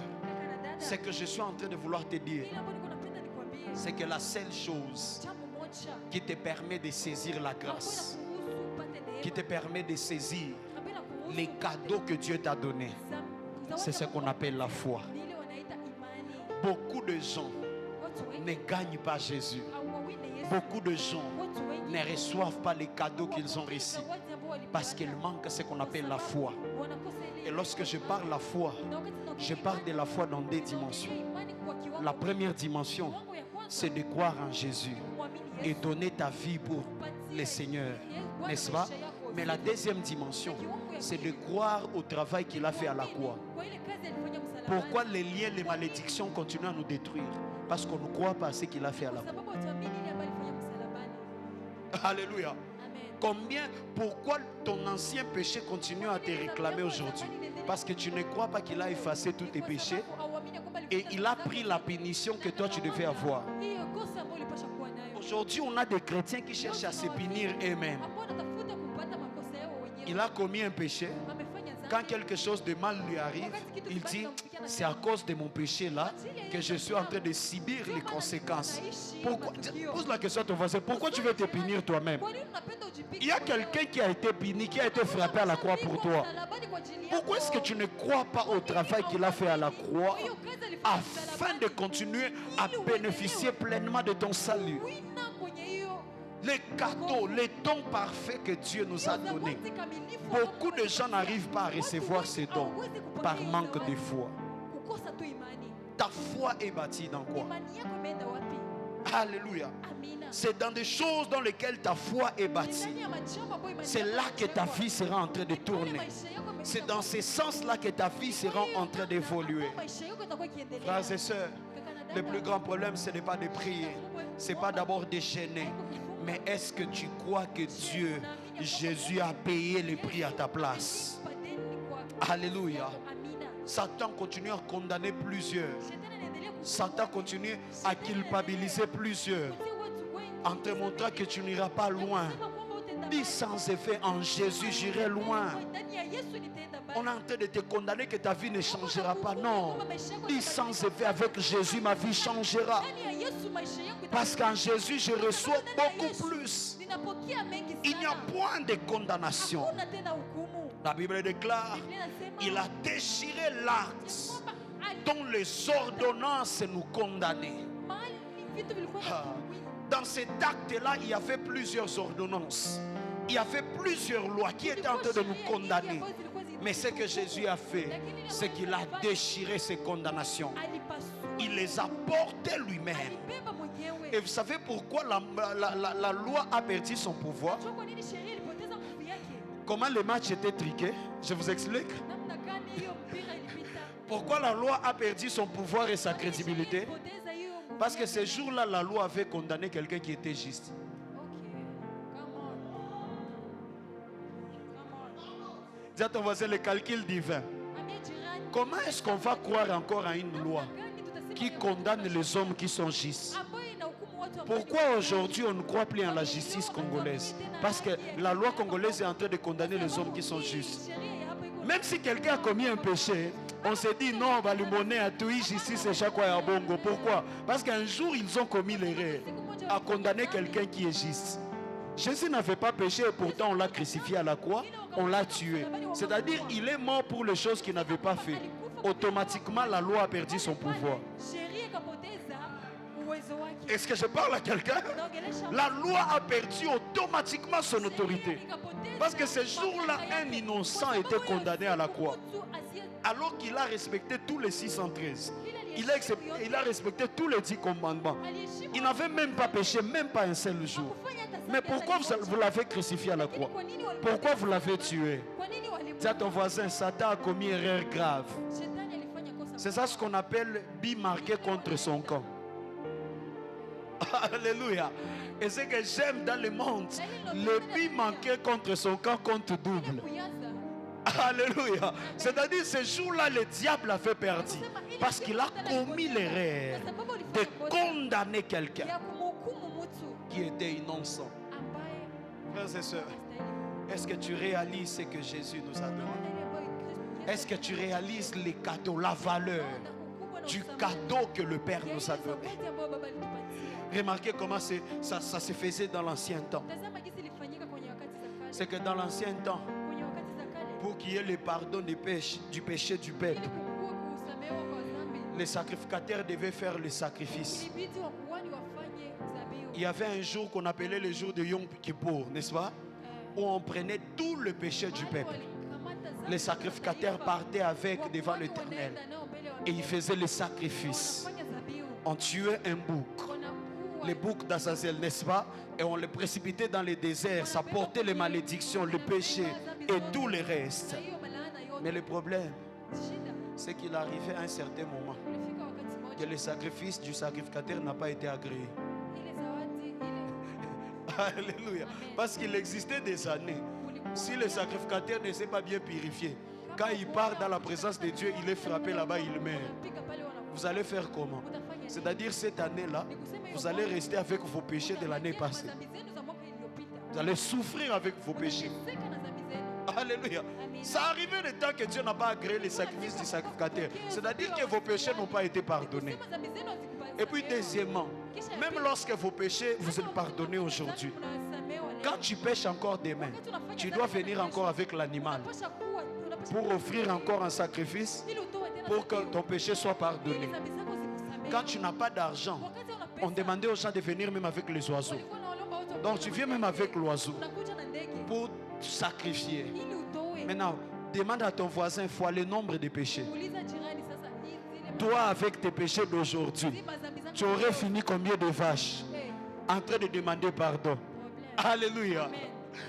ce que je suis en train de vouloir te dire, c'est que la seule chose qui te permet de saisir la grâce, qui te permet de saisir les cadeaux que Dieu t'a donnés, c'est ce qu'on appelle la foi. Beaucoup de gens ne gagnent pas Jésus. Beaucoup de gens ne reçoivent pas les cadeaux qu'ils ont reçus parce qu'il manque ce qu'on appelle la foi. Et lorsque je parle de la foi, je parle de la foi dans deux dimensions. La première dimension, c'est de croire en Jésus et donner ta vie pour le Seigneur, n'est-ce pas? Mais la deuxième dimension, c'est de croire au travail qu'il a fait à la croix. Pourquoi les liens, les malédictions continuent à nous détruire? Parce qu'on ne croit pas à ce qu'il a fait à la croix. Alléluia. Combien, pourquoi ton ancien péché continue à te réclamer aujourd'hui? Parce que tu ne crois pas qu'il a effacé tous tes péchés et il a pris la punition que toi tu devais avoir. Aujourd'hui, on a des chrétiens qui cherchent à se punir eux-mêmes. Il a commis un péché. Quand quelque chose de mal lui arrive, il dit, c'est à cause de mon péché là que je suis en train de subir les conséquences. Pourquoi? Pose la question à ton voisin, pourquoi tu veux te punir toi-même? Il y a quelqu'un qui a été puni, qui a été frappé à la croix pour toi. Pourquoi est-ce que tu ne crois pas au travail qu'il a fait à la croix afin de continuer à bénéficier pleinement de ton salut? Les cadeaux, les dons parfaits que Dieu nous a donnés. Beaucoup de gens n'arrivent pas à recevoir ces dons par manque de foi. Ta foi est bâtie dans quoi? Alléluia. C'est dans des choses dans lesquelles ta foi est bâtie. C'est là que ta vie sera en train de tourner. C'est dans ce sens-là que ta vie sera en train d'évoluer. Frères et sœurs, le plus grand problème, ce n'est pas de prier. Ce n'est pas d'abord de gêner. Mais est-ce que tu crois que Dieu, Jésus a payé le prix à ta place? Alléluia. Satan continue à condamner plusieurs. Satan continue à culpabiliser plusieurs en te montrant que tu n'iras pas loin. Dis sans effet, en Jésus j'irai loin. On est en train de te condamner que ta vie ne changera pas. Non. Dis sans effet, avec Jésus ma vie changera. Parce qu'en Jésus je reçois beaucoup plus. Il n'y a point de condamnation. La Bible déclare, il a déchiré l'acte dont les ordonnances nous condamnaient. Dans cet acte-là, il y avait plusieurs ordonnances. Il y avait plusieurs lois qui étaient en train de nous condamner. Mais ce que Jésus a fait, c'est qu'il a déchiré ces condamnations. Il les a portées lui-même. Et vous savez pourquoi la loi a perdu son pouvoir? Comment le match était triqué? Je vous explique. Pourquoi la loi a perdu son pouvoir et sa crédibilité? Parce que ce jour-là, la loi avait condamné quelqu'un qui était juste. Dis à ton voisin, le calcul divin. Comment est-ce qu'on va croire encore à une loi qui condamne les hommes qui sont justes? Pourquoi aujourd'hui on ne croit plus en la justice congolaise? Parce que la loi congolaise est en train de condamner les hommes qui sont justes. Même si quelqu'un a commis un péché, on se dit non, on va lui monnaie à tout justice et chaque fois à bongo. Pourquoi? Parce qu'un jour ils ont commis l'erreur à condamner quelqu'un qui est juste. Jésus n'avait pas péché et pourtant on l'a crucifié à la croix, on l'a tué. C'est-à-dire il est mort pour les choses qu'il n'avait pas fait. Automatiquement la loi a perdu son pouvoir. Est-ce que je parle à quelqu'un? La loi a perdu automatiquement son autorité. Parce que ce jour-là, un innocent était condamné à la croix. Alors qu'il a respecté tous les 613. Il a respecté tous les 10 commandements. Il n'avait même pas péché, même pas un seul jour. Mais pourquoi vous l'avez crucifié à la croix? Pourquoi vous l'avez tué? Dis à ton voisin, Satan a commis une erreur grave. C'est ça ce qu'on appelle bi marqué contre son camp. Alléluia. Et ce que j'aime dans le monde, le bi manqué contre son camp compte double. Alléluia. C'est-à-dire ce jour-là, le diable a fait perdre. Parce qu'il a commis l'erreur de condamner quelqu'un qui était innocent. Frères et sœurs, est-ce que tu réalises ce que Jésus nous a donné? Est-ce que tu réalises les cadeaux, la valeur du cadeau que le Père nous a donné? Remarquez comment ça se faisait dans l'ancien temps. C'est que dans l'ancien temps, pour qu'il y ait le pardon du péché du peuple, les sacrificateurs devaient faire le sacrifice. Il y avait un jour qu'on appelait le jour de Yom Kippour, n'est-ce pas? Où on prenait tout le péché du peuple. Les sacrificateurs partaient avec devant l'Éternel et ils faisaient le sacrifice. On tuait un bouc, le bouc d'Azazel, n'est-ce pas? Et on le précipitait dans le désert. Ça portait les malédictions, le péché et tout le reste. Mais le problème, c'est qu'il arrivait à un certain moment que le sacrifice du sacrificateur n'a pas été agréé. Alléluia. Parce qu'il existait des années. Si le sacrificateur ne s'est pas bien purifié, quand il part dans la présence de Dieu, il est frappé là-bas, il meurt. Vous allez faire comment? C'est-à-dire cette année-là, vous allez rester avec vos péchés de l'année passée. Vous allez souffrir avec vos péchés. Alléluia. Ça arrivait le temps que Dieu n'a pas agréé les sacrifices du sacrificateur. C'est-à-dire que vos péchés n'ont pas été pardonnés. Et puis deuxièmement, même lorsque vos péchés vous êtes pardonnés aujourd'hui, quand tu pêches encore demain, tu dois venir encore avec l'animal pour offrir encore un sacrifice pour que ton péché soit pardonné. Quand tu n'as pas d'argent, on demandait aux gens de venir même avec les oiseaux. Donc tu viens même avec l'oiseau pour sacrifier. Maintenant, demande à ton voisin fois le nombre de péchés. Toi, avec tes péchés d'aujourd'hui, tu aurais fini combien de vaches en train de demander pardon? Alléluia.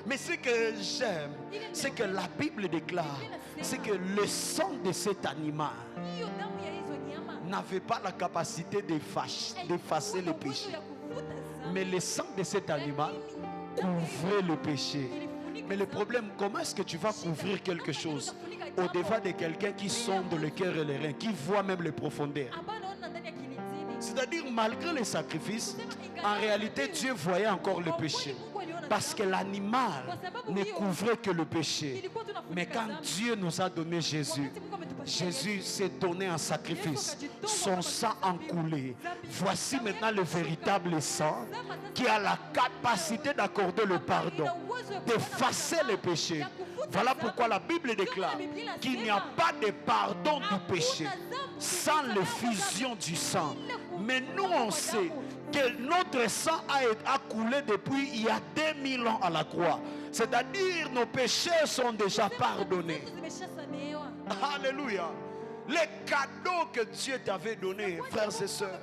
Mais ce que j'aime, c'est que la Bible déclare, c'est que le sang de cet animal n'avait pas la capacité d'effacer le péché. Mais le sang de cet animal couvrait le péché. Mais le problème, comment est-ce que tu vas couvrir quelque chose au-devant de quelqu'un qui sonde le cœur et les reins, qui voit même les profondeurs? C'est-à-dire, malgré les sacrifices, en réalité, Dieu voyait encore le péché. Parce que l'animal ne couvrait que le péché. Mais quand Dieu nous a donné Jésus, Jésus s'est donné en sacrifice. Son sang a coulé. Voici maintenant le véritable sang qui a la capacité d'accorder le pardon, d'effacer les péchés. Voilà pourquoi la Bible déclare qu'il n'y a pas de pardon du péché sans l'effusion du sang. Mais nous, on sait que notre sang a coulé depuis il y a 2000 ans à la croix. C'est-à-dire nos péchés sont déjà pardonnés. Alléluia. Les cadeaux que Dieu t'avait donnés, frères et sœurs,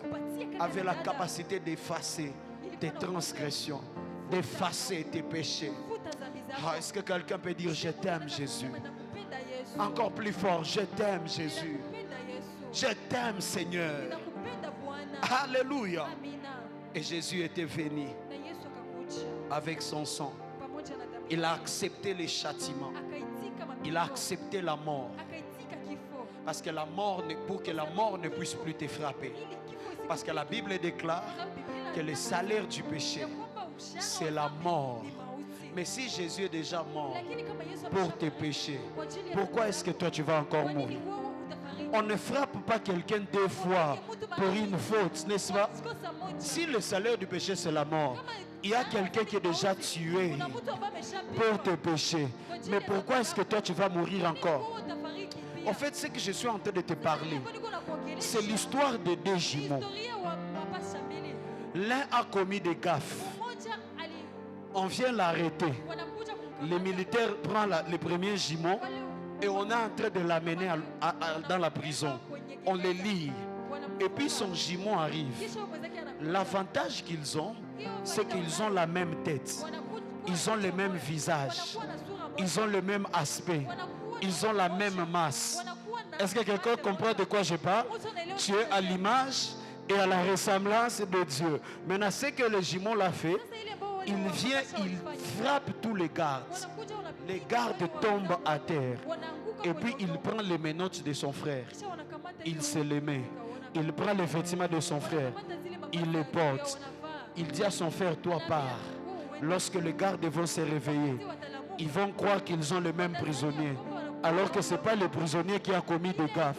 avaient la capacité d'effacer tes transgressions, d'effacer tes péchés. Est-ce que quelqu'un peut dire je t'aime Jésus? Encore plus fort, je t'aime Jésus. Je t'aime Seigneur. Alléluia. Et Jésus était venu avec son sang. Il a accepté les châtiments. Il a accepté la mort. Parce que la mort, pour que la mort ne puisse plus te frapper. Parce que la Bible déclare que le salaire du péché, c'est la mort. Mais si Jésus est déjà mort pour tes péchés, pourquoi est-ce que toi tu vas encore mourir? On ne frappe pas quelqu'un 2 fois pour une faute, n'est-ce pas? Si le salaire du péché c'est la mort, il y a quelqu'un qui est déjà tué pour tes péchés. Mais pourquoi est-ce que toi tu vas mourir encore? En fait, ce que je suis en train de te parler, c'est l'histoire de 2 jumeaux. L'un a commis des gaffes. On vient l'arrêter. Les militaires prennent le premier jumeau et on est en train de l'amener dans la prison. On le lie. Et puis son jumeau arrive. L'avantage qu'ils ont, c'est qu'ils ont la même tête. Ils ont le même visage. Ils ont le même aspect. Ils ont la même masse. Est-ce que quelqu'un comprend de quoi je parle? Tu es à l'image et à la ressemblance de Dieu. Maintenant, ce que le jumeau l'a fait, il vient, il frappe tous les gardes. Les gardes tombent à terre. Et puis il prend les menottes de son frère. Il se les met. Il prend les vêtements de son frère. Il les porte. Il dit à son frère, toi pars. Lorsque les gardes vont se réveiller, ils vont croire qu'ils ont le même prisonnier. Alors que ce n'est pas le prisonnier qui a commis des gaffes.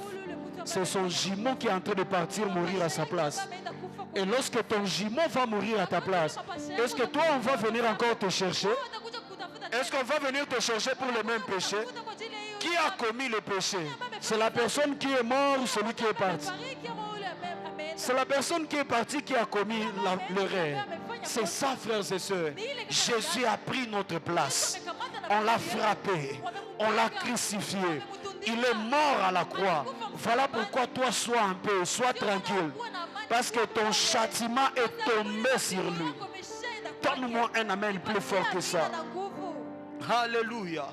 C'est son jumeau qui est en train de partir mourir à sa place. Et lorsque ton jumeau va mourir à ta place, est-ce que toi on va venir encore te chercher? Est-ce qu'on va venir te chercher pour le même péché? Qui a commis le péché? C'est la personne qui est morte ou celui qui est parti? C'est la personne qui est partie qui a commis l'erreur. C'est ça, frères et sœurs. Jésus a pris notre place. On l'a frappé. On l'a crucifié. Il est mort à la croix. Voilà pourquoi toi sois en paix, sois tranquille. Parce que ton châtiment est tombé sur lui. Donne-moi un amen plus fort que ça. Alléluia.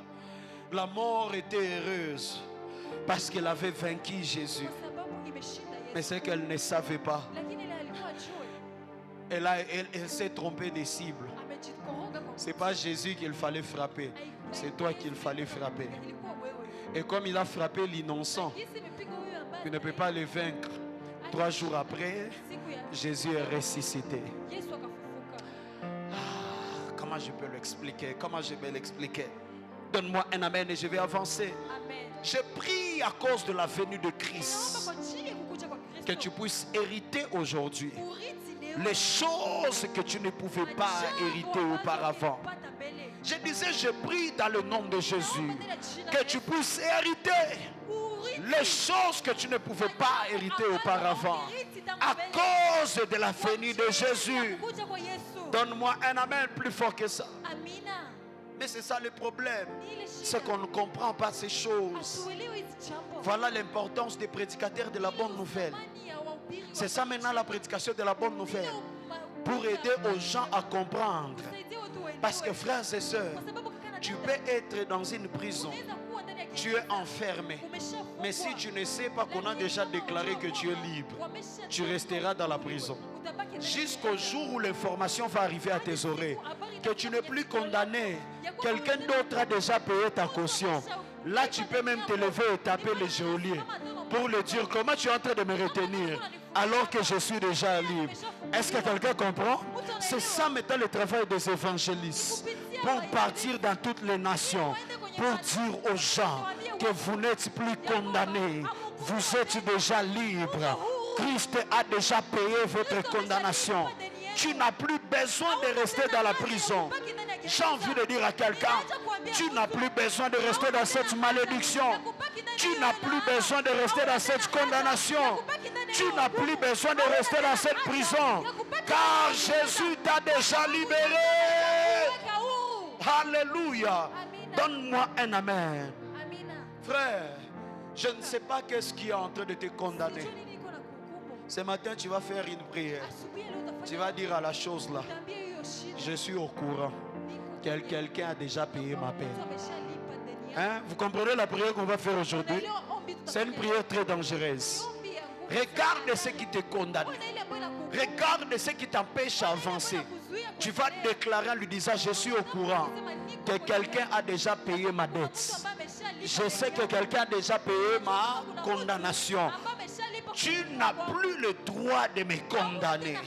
La mort était heureuse parce qu'elle avait vaincu Jésus. Mais c'est qu'elle ne savait pas. Elle s'est trompée des cibles. Ce n'est pas Jésus qu'il fallait frapper. C'est toi qu'il fallait frapper. Et comme il a frappé l'innocent, tu ne peux pas le vaincre. 3 jours après, Jésus est ressuscité. Comment je peux l'expliquer? Comment je vais l'expliquer? Donne-moi un amen et je vais avancer. Je prie à cause de la venue de Christ que tu puisses hériter aujourd'hui les choses que tu ne pouvais pas hériter auparavant. Je disais, je prie dans le nom de Jésus que tu puisses hériter les choses que tu ne pouvais pas hériter auparavant à cause de la venue de Jésus. Donne-moi un amen plus fort que ça. Mais c'est ça le problème, c'est qu'on ne comprend pas ces choses. Voilà l'importance des prédicateurs de la bonne nouvelle. C'est ça maintenant la prédication de la bonne nouvelle, pour aider aux gens à comprendre. Parce que frères et sœurs, tu peux être dans une prison, tu es enfermé, mais si tu ne sais pas qu'on a déjà déclaré que tu es libre, tu resteras dans la prison jusqu'au jour où l'information va arriver à tes oreilles que tu n'es plus condamné. Quelqu'un d'autre a déjà payé ta caution. Là tu peux même te lever et taper le geôlier pour lui dire: comment tu es en train de me retenir alors que je suis déjà libre? Est-ce que quelqu'un comprend? C'est ça maintenant le travail des évangélistes, pour partir dans toutes les nations, pour dire aux gens que vous n'êtes plus condamnés, vous êtes déjà libres. Christ a déjà payé votre condamnation. Tu n'as plus besoin de rester dans la prison. J'ai envie de dire à quelqu'un: tu n'as plus besoin de rester dans cette malédiction. Tu n'as plus besoin de rester dans cette condamnation. Tu n'as plus besoin de rester dans cette prison, car Jésus t'a déjà libéré. Alléluia. Donne-moi un amen. Frère, je ne sais pas qu'est-ce qui est en train de te condamner. Ce matin, tu vas faire une prière. Tu vas dire à la chose là: je suis au courant que quelqu'un a déjà payé ma peine. Hein? Vous comprenez la prière qu'on va faire aujourd'hui? C'est une prière très dangereuse. Regarde ce qui te condamne. Regarde ce qui t'empêche d'avancer. Tu vas déclarer en lui disant: je suis au courant que quelqu'un a déjà payé ma dette. Je sais que quelqu'un a déjà payé ma condamnation. Tu n'as plus le droit de me condamner.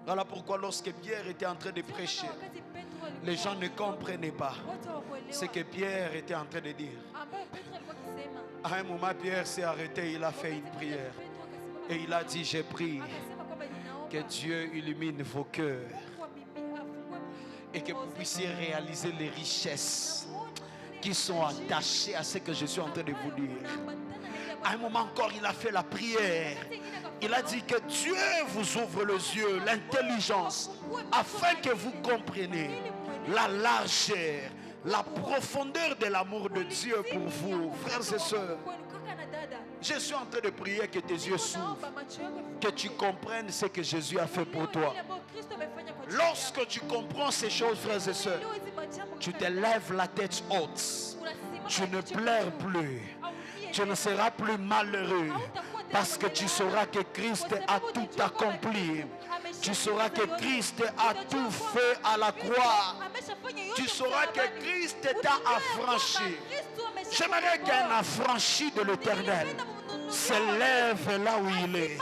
Voilà pourquoi lorsque Pierre était en train de prêcher, les gens ne comprenaient pas ce que Pierre était en train de dire. À un moment, Pierre s'est arrêté, il a fait une prière. Et il a dit: j'ai prié que Dieu illumine vos cœurs et que vous puissiez réaliser les richesses qui sont attachées à ce que je suis en train de vous dire. À un moment encore, il a fait la prière. Il a dit que Dieu vous ouvre les yeux, l'intelligence, afin que vous compreniez la largeur, la profondeur de l'amour de Dieu pour vous, frères et sœurs. Je suis en train de prier que tes yeux s'ouvrent, que tu comprennes ce que Jésus a fait pour toi. Lorsque tu comprends ces choses, frères et sœurs, tu te lèves la tête haute. Tu ne pleures plus. Tu ne seras plus malheureux, parce que tu sauras que Christ a tout accompli. Tu sauras que Christ a tout fait à la croix. Tu sauras que Christ t'a affranchi. J'aimerais qu'un affranchi de l'Éternel se lève là où il est.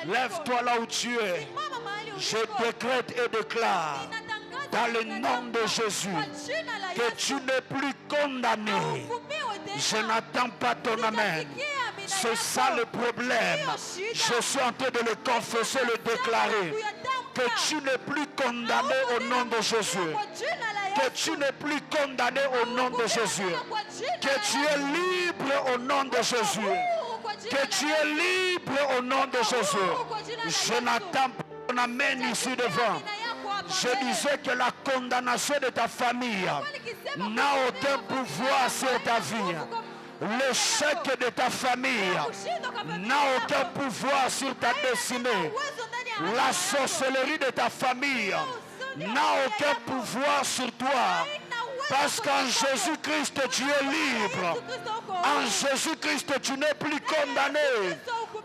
Lève-toi là où tu es. Je décrète et déclare dans le nom de Jésus, que tu n'es plus condamné. Je n'attends pas ton amen. C'est ça le problème. Je suis en train de le confesser, le déclarer. Que tu n'es plus condamné au nom de Jésus. Que tu n'es plus condamné au nom de Jésus. Que tu es libre au nom de Jésus. Que tu es libre au nom de Jésus. Je n'attends pas ton amen ici devant. Je disais que la condamnation de ta famille n'a aucun pouvoir sur ta vie. L'échec de ta famille n'a aucun pouvoir sur ta destinée. La sorcellerie de ta famille n'a aucun pouvoir sur toi. Parce qu'en Jésus-Christ, tu es libre. En Jésus-Christ, tu n'es plus condamné.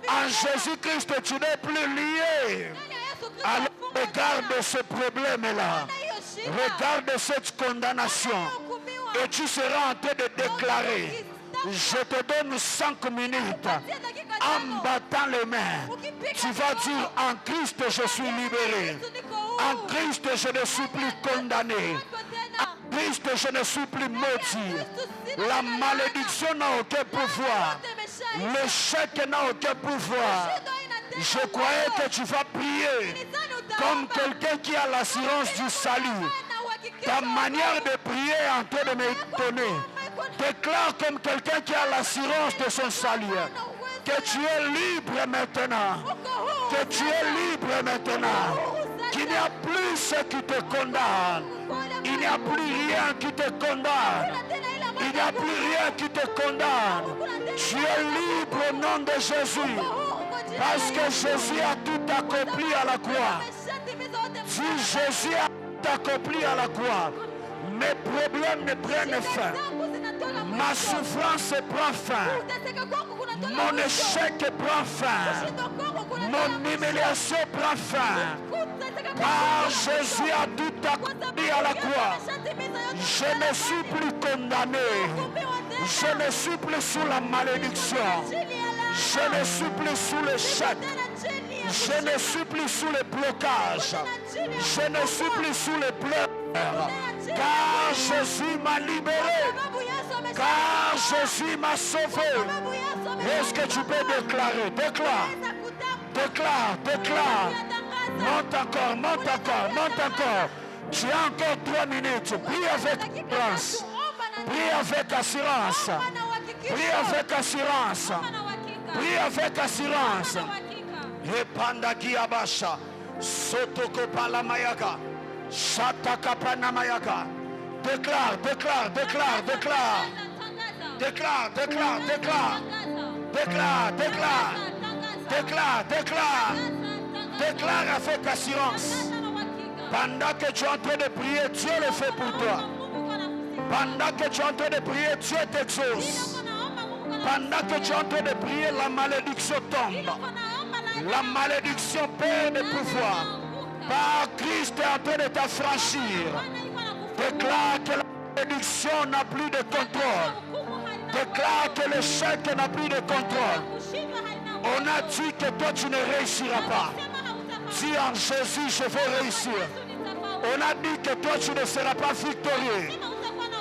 En Jésus-Christ, tu n'es plus lié. Alors regarde ce problème-là. Regarde cette condamnation. Et tu seras en train de déclarer. Je te donne 5 minutes en battant les mains. Tu vas dire, en Christ je suis libéré. En Christ je ne suis plus condamné. En Christ je ne suis plus maudit. La malédiction n'a aucun pouvoir. L'échec n'a aucun pouvoir. Je croyais que tu vas prier comme quelqu'un qui a l'assurance du salut. Ta manière de prier est en train de m'étonner. Déclare comme quelqu'un qui a l'assurance de son salut. Que tu es libre maintenant. Que tu es libre maintenant. Qu'il n'y a plus ce qui te condamne. Il n'y a plus rien qui te condamne. Il n'y a plus rien qui te condamne. Tu es libre au nom de Jésus. Parce que Jésus a tout accompli à la croix. Si Jésus a tout accompli à la croix, mes problèmes ne prennent fin. Ma souffrance prend fin. Mon échec prend fin. Mon humiliation prend fin. Car Jésus a tout accompli à la croix. Je ne suis plus condamné. Je ne suis plus sous la malédiction. Je ne suis plus sous l'échec. Je ne suis plus sous les blocages. Je ne suis plus sous les pleurs. Car Jésus m'a libéré. Car Jésus m'a sauvé. Est-ce que tu peux déclarer? Déclare. Déclare, déclare. Monte encore, monte encore, monte encore. Tu as encore 3 minutes. Prie avec assurance. Prie avec assurance. Prie avec assurance. Prie avec assurance. Epandaki abasha. Sotoko palamayaka. Shatakapana mayaka. Déclare, déclare, déclare, déclare. Déclare, déclare, déclare. Déclare, déclare. Déclare, déclare. Déclare avec assurance. Pendant que tu es en train de prier, Dieu le fait pour toi. Pendant que tu es en train de prier, Dieu t'exauce. Pendant que tu es en train de prier, la malédiction tombe. La malédiction perd le pouvoir. Par Christ est en train de t'affranchir. Déclare que la malédiction n'a plus de contrôle. Déclare que l'échec n'a plus de contrôle. On a dit que toi tu ne réussiras pas. Dis en Jésus, je vais réussir. On a dit que toi tu ne seras pas victorieux.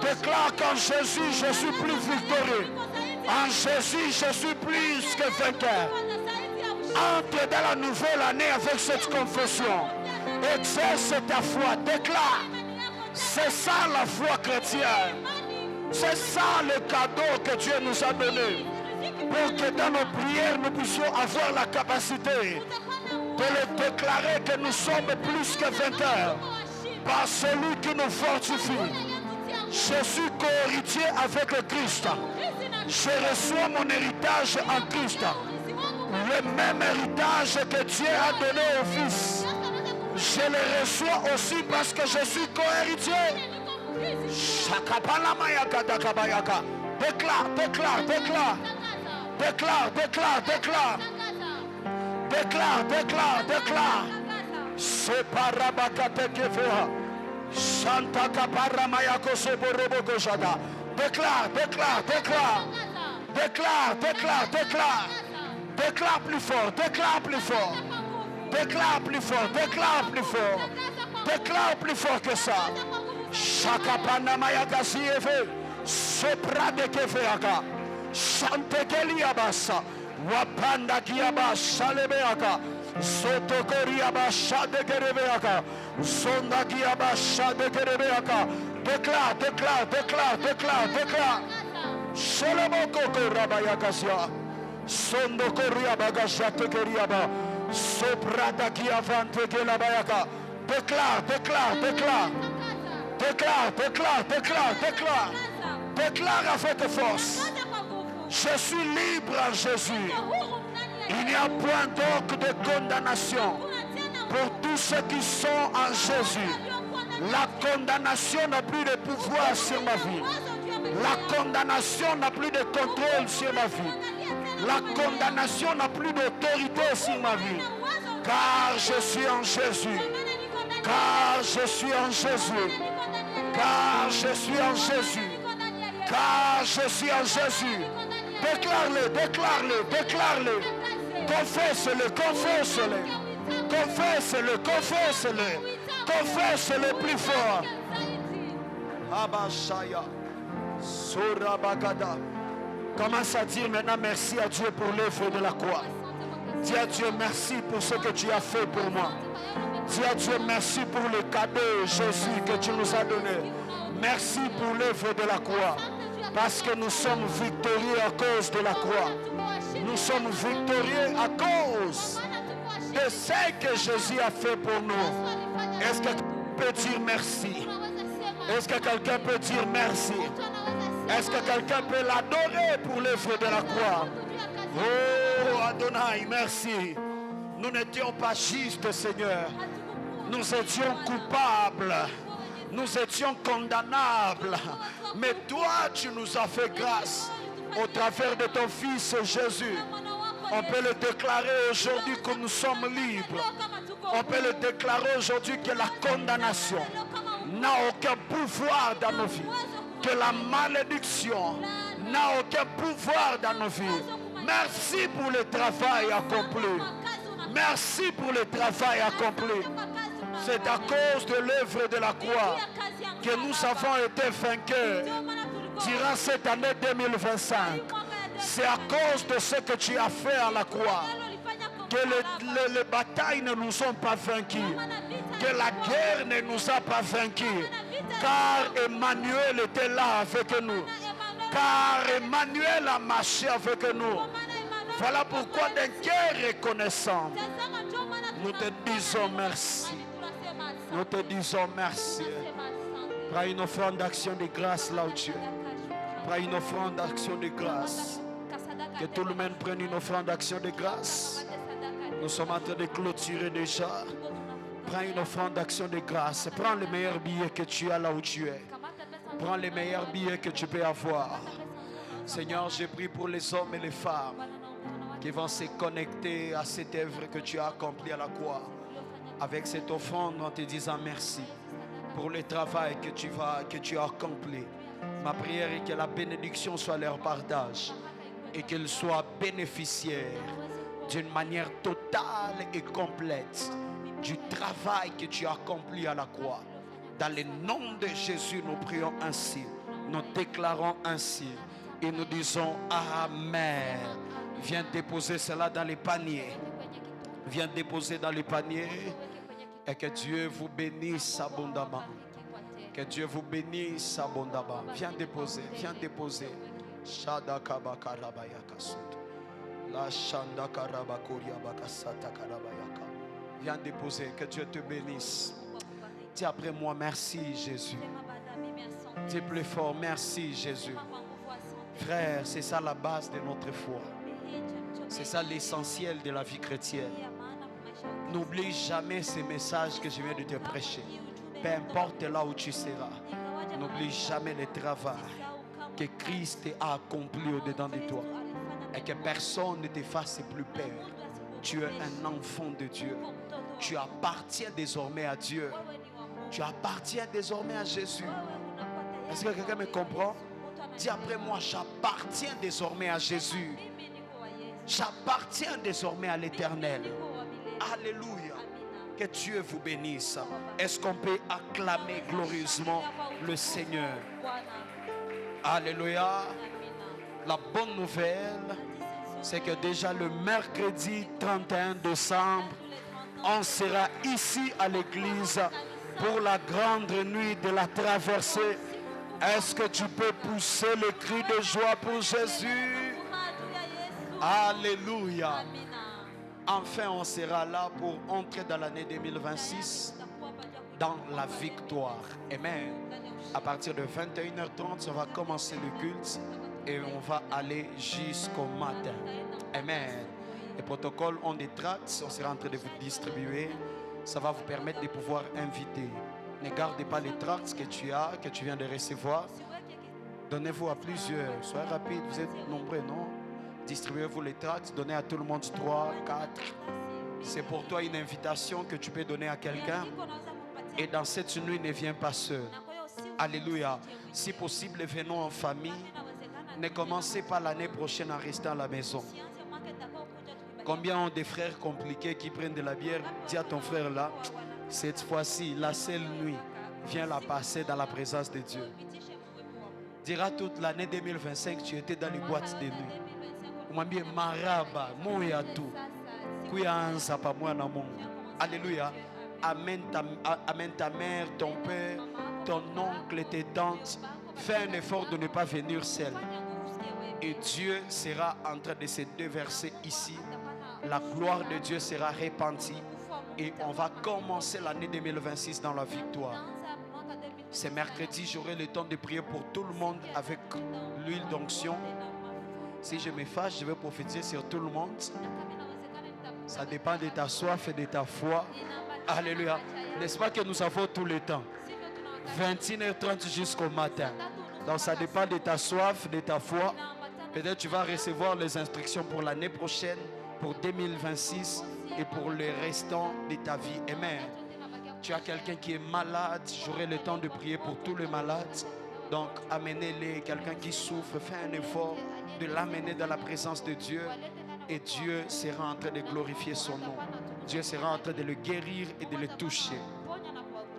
Déclare qu'en Jésus, je suis plus victorieux. En Jésus, je suis plus que vainqueur. Entre dans la nouvelle année avec cette confession. Exerce ta foi. Déclare. C'est ça la foi chrétienne. C'est ça le cadeau que Dieu nous a donné. Pour que dans nos prières, nous puissions avoir la capacité de le déclarer que nous sommes plus que vainqueurs. Par celui qui nous fortifie. Je suis co-héritier avec le Christ. Je reçois mon héritage en Christ. Le même héritage que Dieu a donné au Fils. Je le reçois aussi parce que je suis co-héritier. Déclare, déclare, déclare. Déclare, déclare, déclare. Déclare, déclare, déclare. Separabakate kevoa. Santa Kaparamaya Soborobo Goshada. Déclare, déclare, déclare. Déclare, déclare, déclare. Déclare plus fort, déclare plus fort. Déclare plus fort, déclare plus fort. Déclare plus fort que ça. Shakapana mayagasi eve. Sopra de keveaka. Chante keliabasa. Wapanda kiabasa lebeaka. Sotokoriaba shade kerebeaka. Sonda kiabasa de kerebeaka. Déclare, déclare, déclare, déclare, déclare. Solomoko rabayakasia. Sondo koriaba gashate keriaba. Soprata kiavante kelabayaka. Déclare, déclare, déclare. Déclare, déclare, déclare, déclare. Déclare avec force. Je suis libre en Jésus. Il n'y a point donc de condamnation pour tous ceux qui sont en Jésus. La condamnation n'a plus de pouvoir sur ma vie. La condamnation n'a plus de contrôle sur ma vie. La condamnation n'a plus d'autorité sur ma vie. Car je suis en Jésus. Car je suis en Jésus. Car je suis en Jésus. Car je suis en Jésus. Déclare-le, déclare-le, déclare-le. Confesse-le, confesse-le. Confesse-le, confesse-le. Confesse-le plus fort. Abashaya. Surabagada. Commence à dire maintenant merci à Dieu pour l'œuvre de la croix. Dis à Dieu merci pour ce que tu as fait pour moi. Dis à Dieu merci pour le cadeau, Jésus, que tu nous as donné. Merci pour l'œuvre de la croix. Parce que nous sommes victorieux à cause de la croix. Nous sommes victorieux à cause de ce que Jésus a fait pour nous. Est-ce que quelqu'un peut dire merci? Est-ce que quelqu'un peut dire merci? Est-ce que quelqu'un peut l'adorer pour l'œuvre de la croix? Oh Adonai, merci. Nous n'étions pas justes, Seigneur. Nous étions coupables. Nous étions condamnables. Mais toi, tu nous as fait grâce au travers de ton Fils Jésus. On peut le déclarer aujourd'hui que nous sommes libres. On peut le déclarer aujourd'hui que la condamnation n'a aucun pouvoir dans nos vies. Que la malédiction n'a aucun pouvoir dans nos vies. Merci pour le travail accompli. Merci pour le travail accompli. C'est à cause de l'œuvre de la croix que nous avons été vainqueurs durant cette année 2025. C'est à cause de ce que tu as fait à la croix que les batailles ne nous ont pas vaincus, que la guerre ne nous a pas vaincus, car Emmanuel était là avec nous, car Emmanuel a marché avec nous. Voilà pourquoi d'un cœur reconnaissant, nous te disons merci. Nous te disons merci. Prends une offrande d'action de grâce là où tu es. Prends une offrande d'action de grâce. Que tout le monde prenne une offrande d'action de grâce. Nous sommes en train de clôturer déjà. Prends une offrande d'action de grâce. Prends les meilleurs billets que tu as là où tu es. Prends les meilleurs billets que tu peux avoir. Seigneur, je prie pour les hommes et les femmes qui vont se connecter à cette œuvre que tu as accomplie à la croix. Avec cette offrande en te disant merci pour le travail que tu as accompli. Ma prière est que la bénédiction soit leur partage et qu'ils soient bénéficiaires d'une manière totale et complète du travail que tu as accompli à la croix. Dans le nom de Jésus, nous prions ainsi, nous déclarons ainsi et nous disons Amen. Viens déposer cela dans les paniers. Viens déposer dans les paniers et que Dieu vous bénisse abondamment. Que Dieu vous bénisse abondamment. Viens déposer, viens déposer. Viens déposer, que Dieu te bénisse. Dis après moi, merci Jésus. Dis plus fort, merci Jésus. Frère, c'est ça la base de notre foi. C'est ça l'essentiel de la vie chrétienne. N'oublie jamais ces messages que je viens de te prêcher. Peu importe là où tu seras, n'oublie jamais le travail que Christ a accompli au-dedans de toi. Et que personne ne te fasse plus peur. Tu es un enfant de Dieu. Tu appartiens désormais à Dieu. Tu appartiens désormais à Jésus. Est-ce que quelqu'un me comprend? Dis après moi, j'appartiens désormais à Jésus. J'appartiens désormais à l'Éternel. Alléluia. Que Dieu vous bénisse. Est-ce qu'on peut acclamer glorieusement le Seigneur? Alléluia. La bonne nouvelle, c'est que déjà le mercredi 31 décembre, on sera ici à l'église pour la grande nuit de la traversée. Est-ce que tu peux pousser le cri de joie pour Jésus? Alléluia. Enfin, on sera là pour entrer dans l'année 2026 dans la victoire. Amen. À partir de 21h30, on va commencer le culte et on va aller jusqu'au matin. Amen. Les protocoles ont des tracts, on sera en train de vous distribuer. Ça va vous permettre de pouvoir inviter. Ne gardez pas les tracts que tu as, que tu viens de recevoir. Donnez-vous à plusieurs. Soyez rapide, vous êtes nombreux, non? Distribuez-vous les tracts, donnez à tout le monde 3, 4. C'est pour toi une invitation que tu peux donner à quelqu'un. Et dans cette nuit, ne viens pas seul. Alléluia. Si possible, venons en famille. Ne commencez pas l'année prochaine en restant à la maison. Combien ont des frères compliqués qui prennent de la bière? Dis à ton frère là, cette fois-ci, la seule nuit, viens la passer dans la présence de Dieu. Dira toute l'année 2025, tu étais dans les boîtes de nuit. Mwambie maraba, moya tu. Kuyanza pa mwana Mungu. Alléluia. Amène ta mère, ton père, ton oncle et tes tantes. Fais un effort de ne pas venir seul. Et Dieu sera en train de se déverser ici. La gloire de Dieu sera répandue. Et on va commencer l'année 2026 dans la victoire. Ce mercredi, j'aurai le temps de prier pour tout le monde avec l'huile d'onction. Si je me fâche, je vais prophétiser sur tout le monde. Ça dépend de ta soif et de ta foi. Alléluia. N'est-ce pas que nous avons tout le temps? 21h30 jusqu'au matin. Donc ça dépend de ta soif, de ta foi. Peut-être tu vas recevoir les instructions pour l'année prochaine, pour 2026 et pour le restant de ta vie. Amen. Tu as quelqu'un qui est malade, j'aurai le temps de prier pour tous les malades. Donc amenez-les, quelqu'un qui souffre, fais un effort de l'amener dans la présence de Dieu. Et Dieu sera en train de glorifier son nom. Dieu sera en train de le guérir et de le toucher.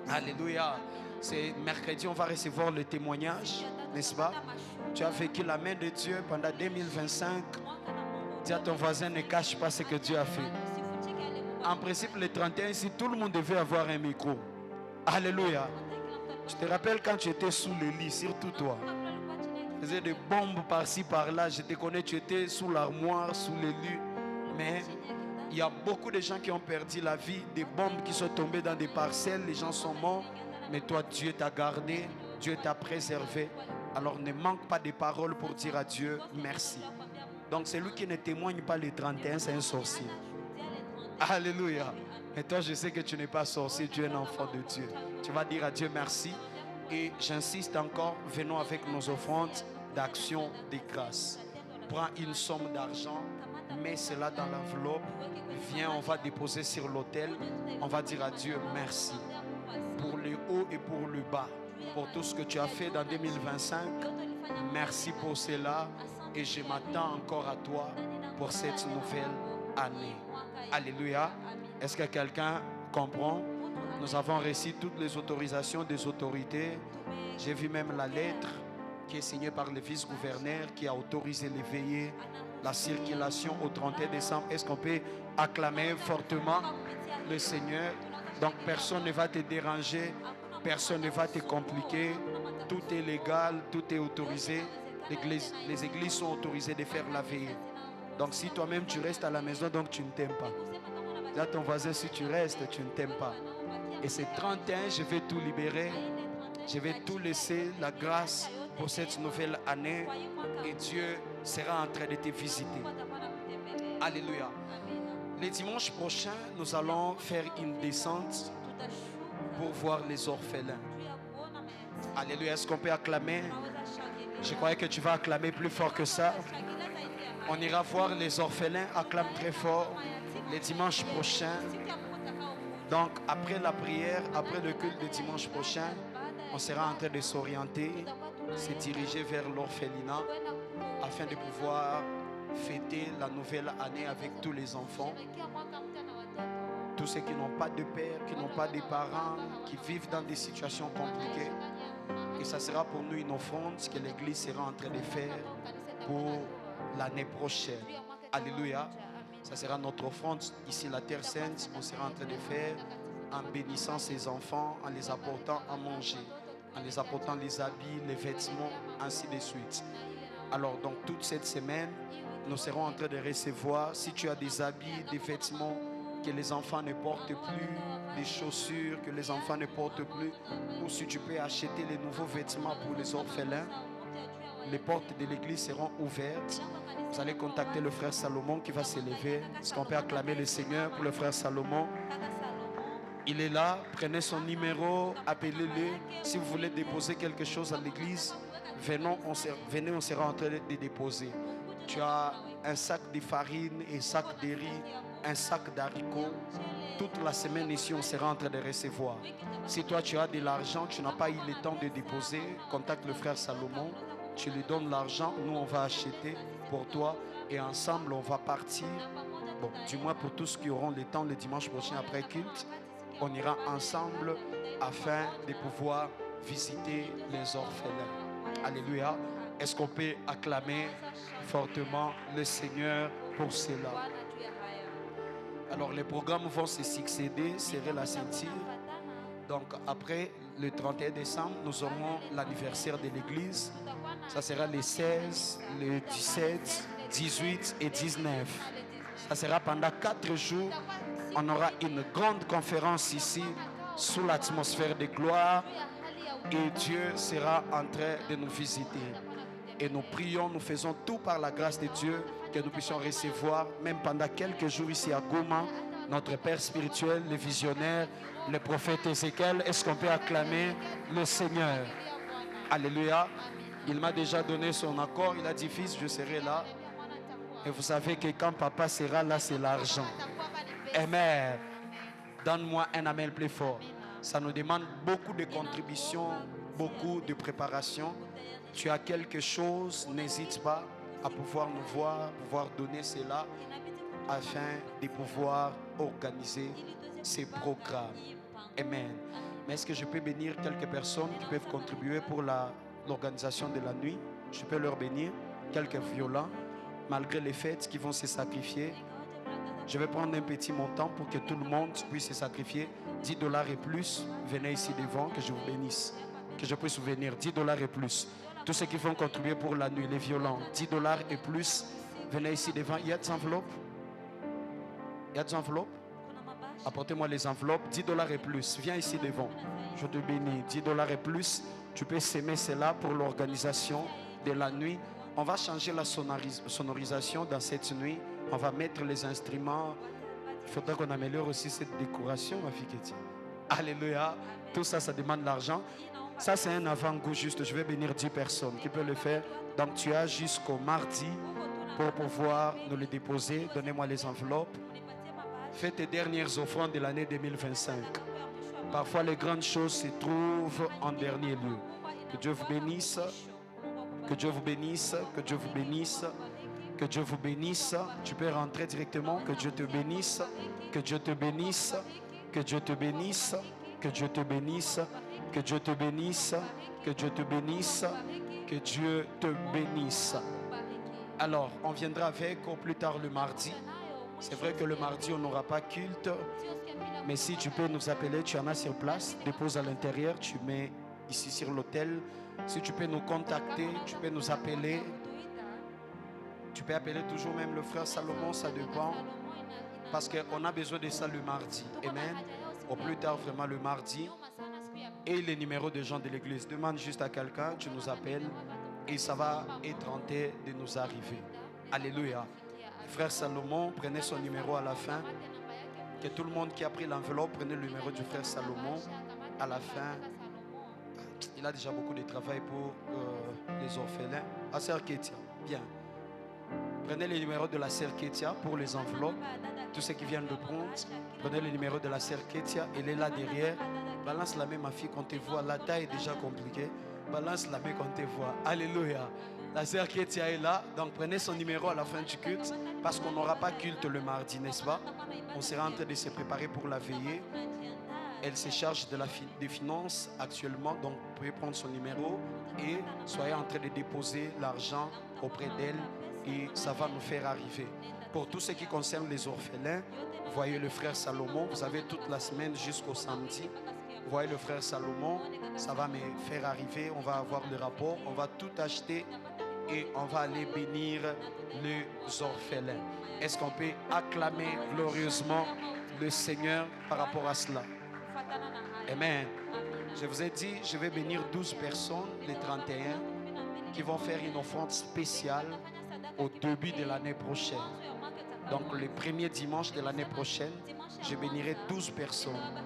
Alléluia. C'est mercredi, on va recevoir le témoignage, n'est-ce pas? Tu as vécu la main de Dieu pendant 2025. Dis à ton voisin, ne cache pas ce que Dieu a fait. En principe, le 31, ici, tout le monde devait avoir un micro. Alléluia. Tu te rappelles quand tu étais sous le lit, surtout toi. Tu faisais des bombes par-ci, par-là. Je te connais, tu étais sous l'armoire, sous le lit. Mais il y a beaucoup de gens qui ont perdu la vie. Des bombes qui sont tombées dans des parcelles. Les gens sont morts. Mais toi, Dieu t'a gardé. Dieu t'a préservé. Alors ne manque pas de paroles pour dire à Dieu merci. Donc celui qui ne témoigne pas les 31, c'est un sorcier. Alléluia. Et toi, je sais que tu n'es pas sorcier, tu es un enfant de Dieu. Tu vas dire à Dieu merci. Et j'insiste encore, venons avec nos offrandes d'action de grâce. Prends une somme d'argent, mets cela dans l'enveloppe. Viens, on va déposer sur l'autel. On va dire à Dieu merci. Pour le haut et pour le bas. Pour tout ce que tu as fait dans 2025. Merci pour cela. Et je m'attends encore à toi pour cette nouvelle année. Alléluia. Est-ce que quelqu'un comprend? Nous avons reçu toutes les autorisations des autorités. J'ai vu même la lettre qui est signée par le vice-gouverneur qui a autorisé les veillées, la circulation au 31 décembre. Est-ce qu'on peut acclamer fortement le Seigneur? Donc personne ne va te déranger, personne ne va te compliquer. Tout est légal, tout est autorisé. Les églises sont autorisées de faire la veillée. Donc si toi-même tu restes à la maison, donc tu ne t'aimes pas. Dis à ton voisin, si tu restes, tu ne t'aimes pas. Et c'est 31, je vais tout libérer. Je vais tout laisser, la grâce pour cette nouvelle année. Et Dieu sera en train de te visiter. Alléluia. Le dimanche prochain, nous allons faire une descente pour voir les orphelins. Alléluia. Est-ce qu'on peut acclamer? Je croyais que tu vas acclamer plus fort que ça. On ira voir les orphelins. Acclame très fort le dimanche prochain. Donc après la prière, après le culte de dimanche prochain, on sera en train de s'orienter, se diriger vers l'orphelinat afin de pouvoir fêter la nouvelle année avec tous les enfants. Tout tous ceux qui n'ont pas de père, qui n'ont pas de parents, qui vivent dans des situations compliquées. Et ça sera pour nous une offrande que l'Église sera en train de faire pour l'année prochaine. Alléluia. Ça sera notre offrande ici, la Terre Sainte. On sera en train de faire en bénissant ces enfants, en les apportant à manger, en les apportant les habits, les vêtements, ainsi de suite. Alors, donc, toute cette semaine, nous serons en train de recevoir, si tu as des habits, des vêtements que les enfants ne portent plus, des chaussures que les enfants ne portent plus, ou si tu peux acheter les nouveaux vêtements pour les orphelins, les portes de l'église seront ouvertes. Vous allez contacter le frère Salomon qui va s'élever. Est-ce qu'on peut acclamer le Seigneur pour le frère Salomon? Il est là, prenez son numéro, appelez-le. Si vous voulez déposer quelque chose à l'église, venez, on sera en train de déposer. Tu as un sac de farine, un sac de riz, un sac d'haricots. Toute la semaine ici, on sera en train de recevoir. Si toi tu as de l'argent, tu n'as pas eu le temps de déposer, contacte le frère Salomon. Tu lui donnes l'argent, nous on va acheter pour toi et ensemble on va partir. Bon, du moins pour tous ceux qui auront le temps le dimanche prochain après culte, on ira ensemble afin de pouvoir visiter les orphelins. Alléluia. Est-ce qu'on peut acclamer fortement le Seigneur pour cela? Alors les programmes vont se succéder, serrer la ceinture. Donc après le 31 décembre, nous aurons l'anniversaire de l'église. Ça sera les 16, les 17, 18 et 19. Ça sera pendant 4 jours. On aura une grande conférence ici sous l'atmosphère de gloire. Et Dieu sera en train de nous visiter. Et nous prions, nous faisons tout par la grâce de Dieu que nous puissions recevoir, même pendant quelques jours ici à Goma, notre Père spirituel, le visionnaire, le prophète Ézéchiel. Est-ce qu'on peut acclamer le Seigneur? Alléluia. Il m'a déjà donné son accord. Il a dit, fils, je serai là. Et vous savez que quand papa sera là, c'est l'argent. Amen. Donne-moi un amen plus fort. Ça nous demande beaucoup de contributions, beaucoup de préparation. Tu as quelque chose, n'hésite pas à pouvoir nous voir, pouvoir donner cela afin de pouvoir organiser ces programmes. Amen. Mais est-ce que je peux bénir quelques personnes qui peuvent contribuer pour l'organisation de la nuit? Je peux leur bénir quelques violents, malgré les fêtes qui vont se sacrifier. Je vais prendre un petit montant pour que tout le monde puisse se sacrifier. $10 et plus, venez ici devant, que je vous bénisse. Que je puisse vous venir, $10 et plus. Tous ceux qui vont contribuer pour la nuit, les violents, $10 et plus, venez ici devant. Il y a des enveloppes? Il y a des enveloppes? Apportez-moi les enveloppes, $10 et plus. Viens ici devant. Je te bénis. $10 et plus. Tu peux s'aimer cela pour l'organisation de la nuit. On va changer la sonorisation dans cette nuit. On va mettre les instruments. Il faudra qu'on améliore aussi cette décoration, ma fille Kétia. Alléluia. Tout ça, ça demande de l'argent. Ça, c'est un avant-goût juste. Je vais bénir 10 personnes qui peuvent le faire. Donc, tu as jusqu'au mardi pour pouvoir nous les déposer. Donnez-moi les enveloppes. Fais tes dernières offrandes de l'année 2025. Parfois, les grandes choses se trouvent en dernier lieu. Que Dieu vous bénisse. Que Dieu vous bénisse. Que Dieu vous bénisse. Que Dieu vous bénisse. Tu peux rentrer directement. Que Dieu te bénisse. Que Dieu te bénisse. Que Dieu te bénisse. Que Dieu te bénisse. Que Dieu te bénisse. Que Dieu te bénisse. Que Dieu te bénisse. Alors, on viendra avec au plus tard le mardi. C'est vrai que le mardi, on n'aura pas culte. Mais si tu peux nous appeler, tu en as sur place. Dépose à l'intérieur, tu mets ici sur l'hôtel. Si tu peux nous contacter, tu peux nous appeler. Tu peux appeler toujours même le frère Salomon, ça dépend. Parce qu'on a besoin de ça le mardi. Amen. Au plus tard, vraiment le mardi. Et les numéros de gens de l'église. Demande juste à quelqu'un, tu nous appelles. Et ça va être en train de nous arriver. Alléluia. Frère Salomon, prenez son numéro à la fin. Que tout le monde qui a pris l'enveloppe, prenez le numéro du frère Salomon à la fin. Il a déjà beaucoup de travail pour les orphelins. La sœur Kétia, bien. Prenez le numéro de la sœur Kétia pour les enveloppes. Tous ceux qui viennent de prendre, prenez le numéro de la sœur Kétia. Elle est là derrière. Balance la main, ma fille, quand tu vois. La taille est déjà compliquée. Balance la main quand tu vois. Alléluia. La sœur Kétia est là. Donc prenez son numéro à la fin du culte. parce qu'on n'aura pas culte le mardi, n'est-ce pas? On sera en train de se préparer pour la veillée. Elle se charge des finances actuellement, donc vous pouvez prendre son numéro et soyez en train de déposer l'argent auprès d'elle et ça va nous faire arriver. Pour tout ce qui concerne les orphelins, voyez le frère Salomon, vous avez toute la semaine jusqu'au samedi. Voyez le frère Salomon, ça va me faire arriver, on va avoir le rapport, on va tout acheter et on va aller bénir les orphelins. Est-ce qu'on peut acclamer glorieusement le Seigneur par rapport à cela? Amen. Je vous ai dit, je vais bénir 12 personnes, les 31, qui vont faire une offrande spéciale au début de l'année prochaine. Donc le premier dimanche de l'année prochaine, je bénirai 12 personnes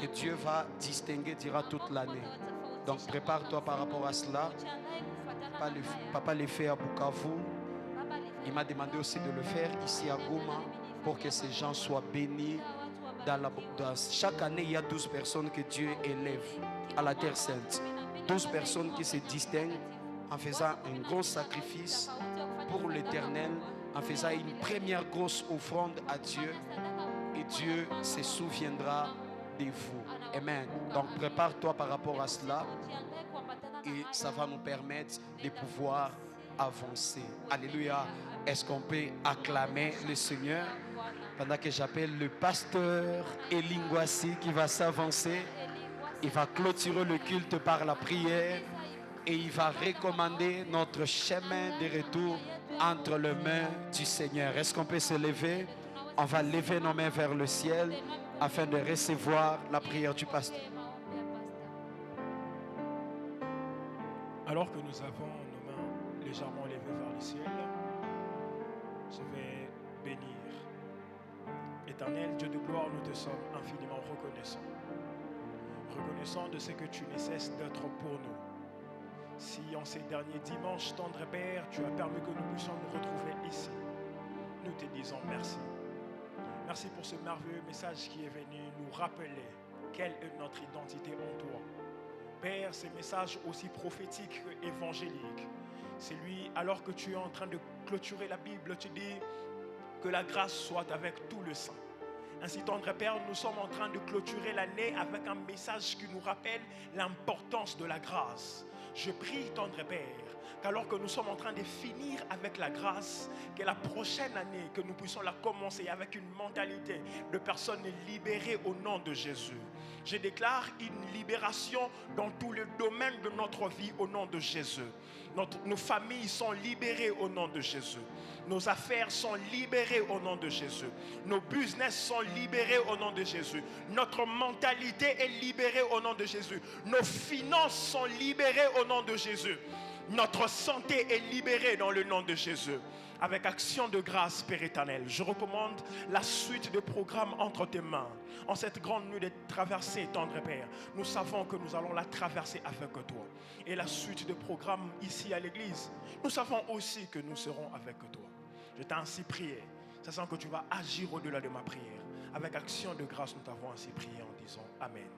que Dieu va distinguer durant toute l'année. Donc prépare-toi par rapport à cela. Papa le fait à Bukavu. Il m'a demandé aussi de le faire ici à Goma pour que ces gens soient bénis. Chaque année, il y a 12 personnes que Dieu élève à la Terre Sainte. 12 personnes qui se distinguent en faisant un gros sacrifice pour l'Éternel, en faisant une première grosse offrande à Dieu. Et Dieu se souviendra de vous. Amen. Donc prépare-toi par rapport à cela. Et ça va nous permettre de pouvoir avancer. Alléluia. Est-ce qu'on peut acclamer le Seigneur pendant que j'appelle le pasteur Elingwasi qui va s'avancer? Il va clôturer le culte par la prière et il va recommander notre chemin de retour entre les mains du Seigneur. Est-ce qu'on peut se lever? On va lever nos mains vers le ciel afin de recevoir la prière du pasteur. Alors que nous avons nos mains légèrement levées vers le ciel, je vais bénir. Éternel Dieu de gloire, nous te sommes infiniment reconnaissants. Reconnaissants de ce que tu ne cesses d'être pour nous. Si en ces derniers dimanches, tendre Père, tu as permis que nous puissions nous retrouver ici, nous te disons merci. Merci pour ce merveilleux message qui est venu nous rappeler quelle est notre identité en toi. Père, ce message aussi prophétique qu'évangélique, c'est lui, alors que tu es en train de clôturer la Bible, tu dis que la grâce soit avec tout le saint. Ainsi, tendre Père, nous sommes en train de clôturer l'année avec un message qui nous rappelle l'importance de la grâce. Je prie, tendre Père, qu'alors que nous sommes en train de finir avec la grâce, que la prochaine année, que nous puissions la commencer avec une mentalité de personnes libérées au nom de Jésus. Je déclare une libération dans tous les domaines de notre vie au nom de Jésus. Nos familles sont libérées au nom de Jésus. Nos affaires sont libérées au nom de Jésus. Nos business sont libérés au nom de Jésus. Notre mentalité est libérée au nom de Jésus. Nos finances sont libérées au nom de Jésus. Notre santé est libérée dans le nom de Jésus. Avec action de grâce, Père éternel, je recommande la suite de programmes entre tes mains. En cette grande nuit de traversée, tendre Père, nous savons que nous allons la traverser avec toi. Et la suite de programmes ici à l'église, nous savons aussi que nous serons avec toi. Je t'ai ainsi prié, sachant que tu vas agir au-delà de ma prière. Avec action de grâce, nous t'avons ainsi prié en disant Amen.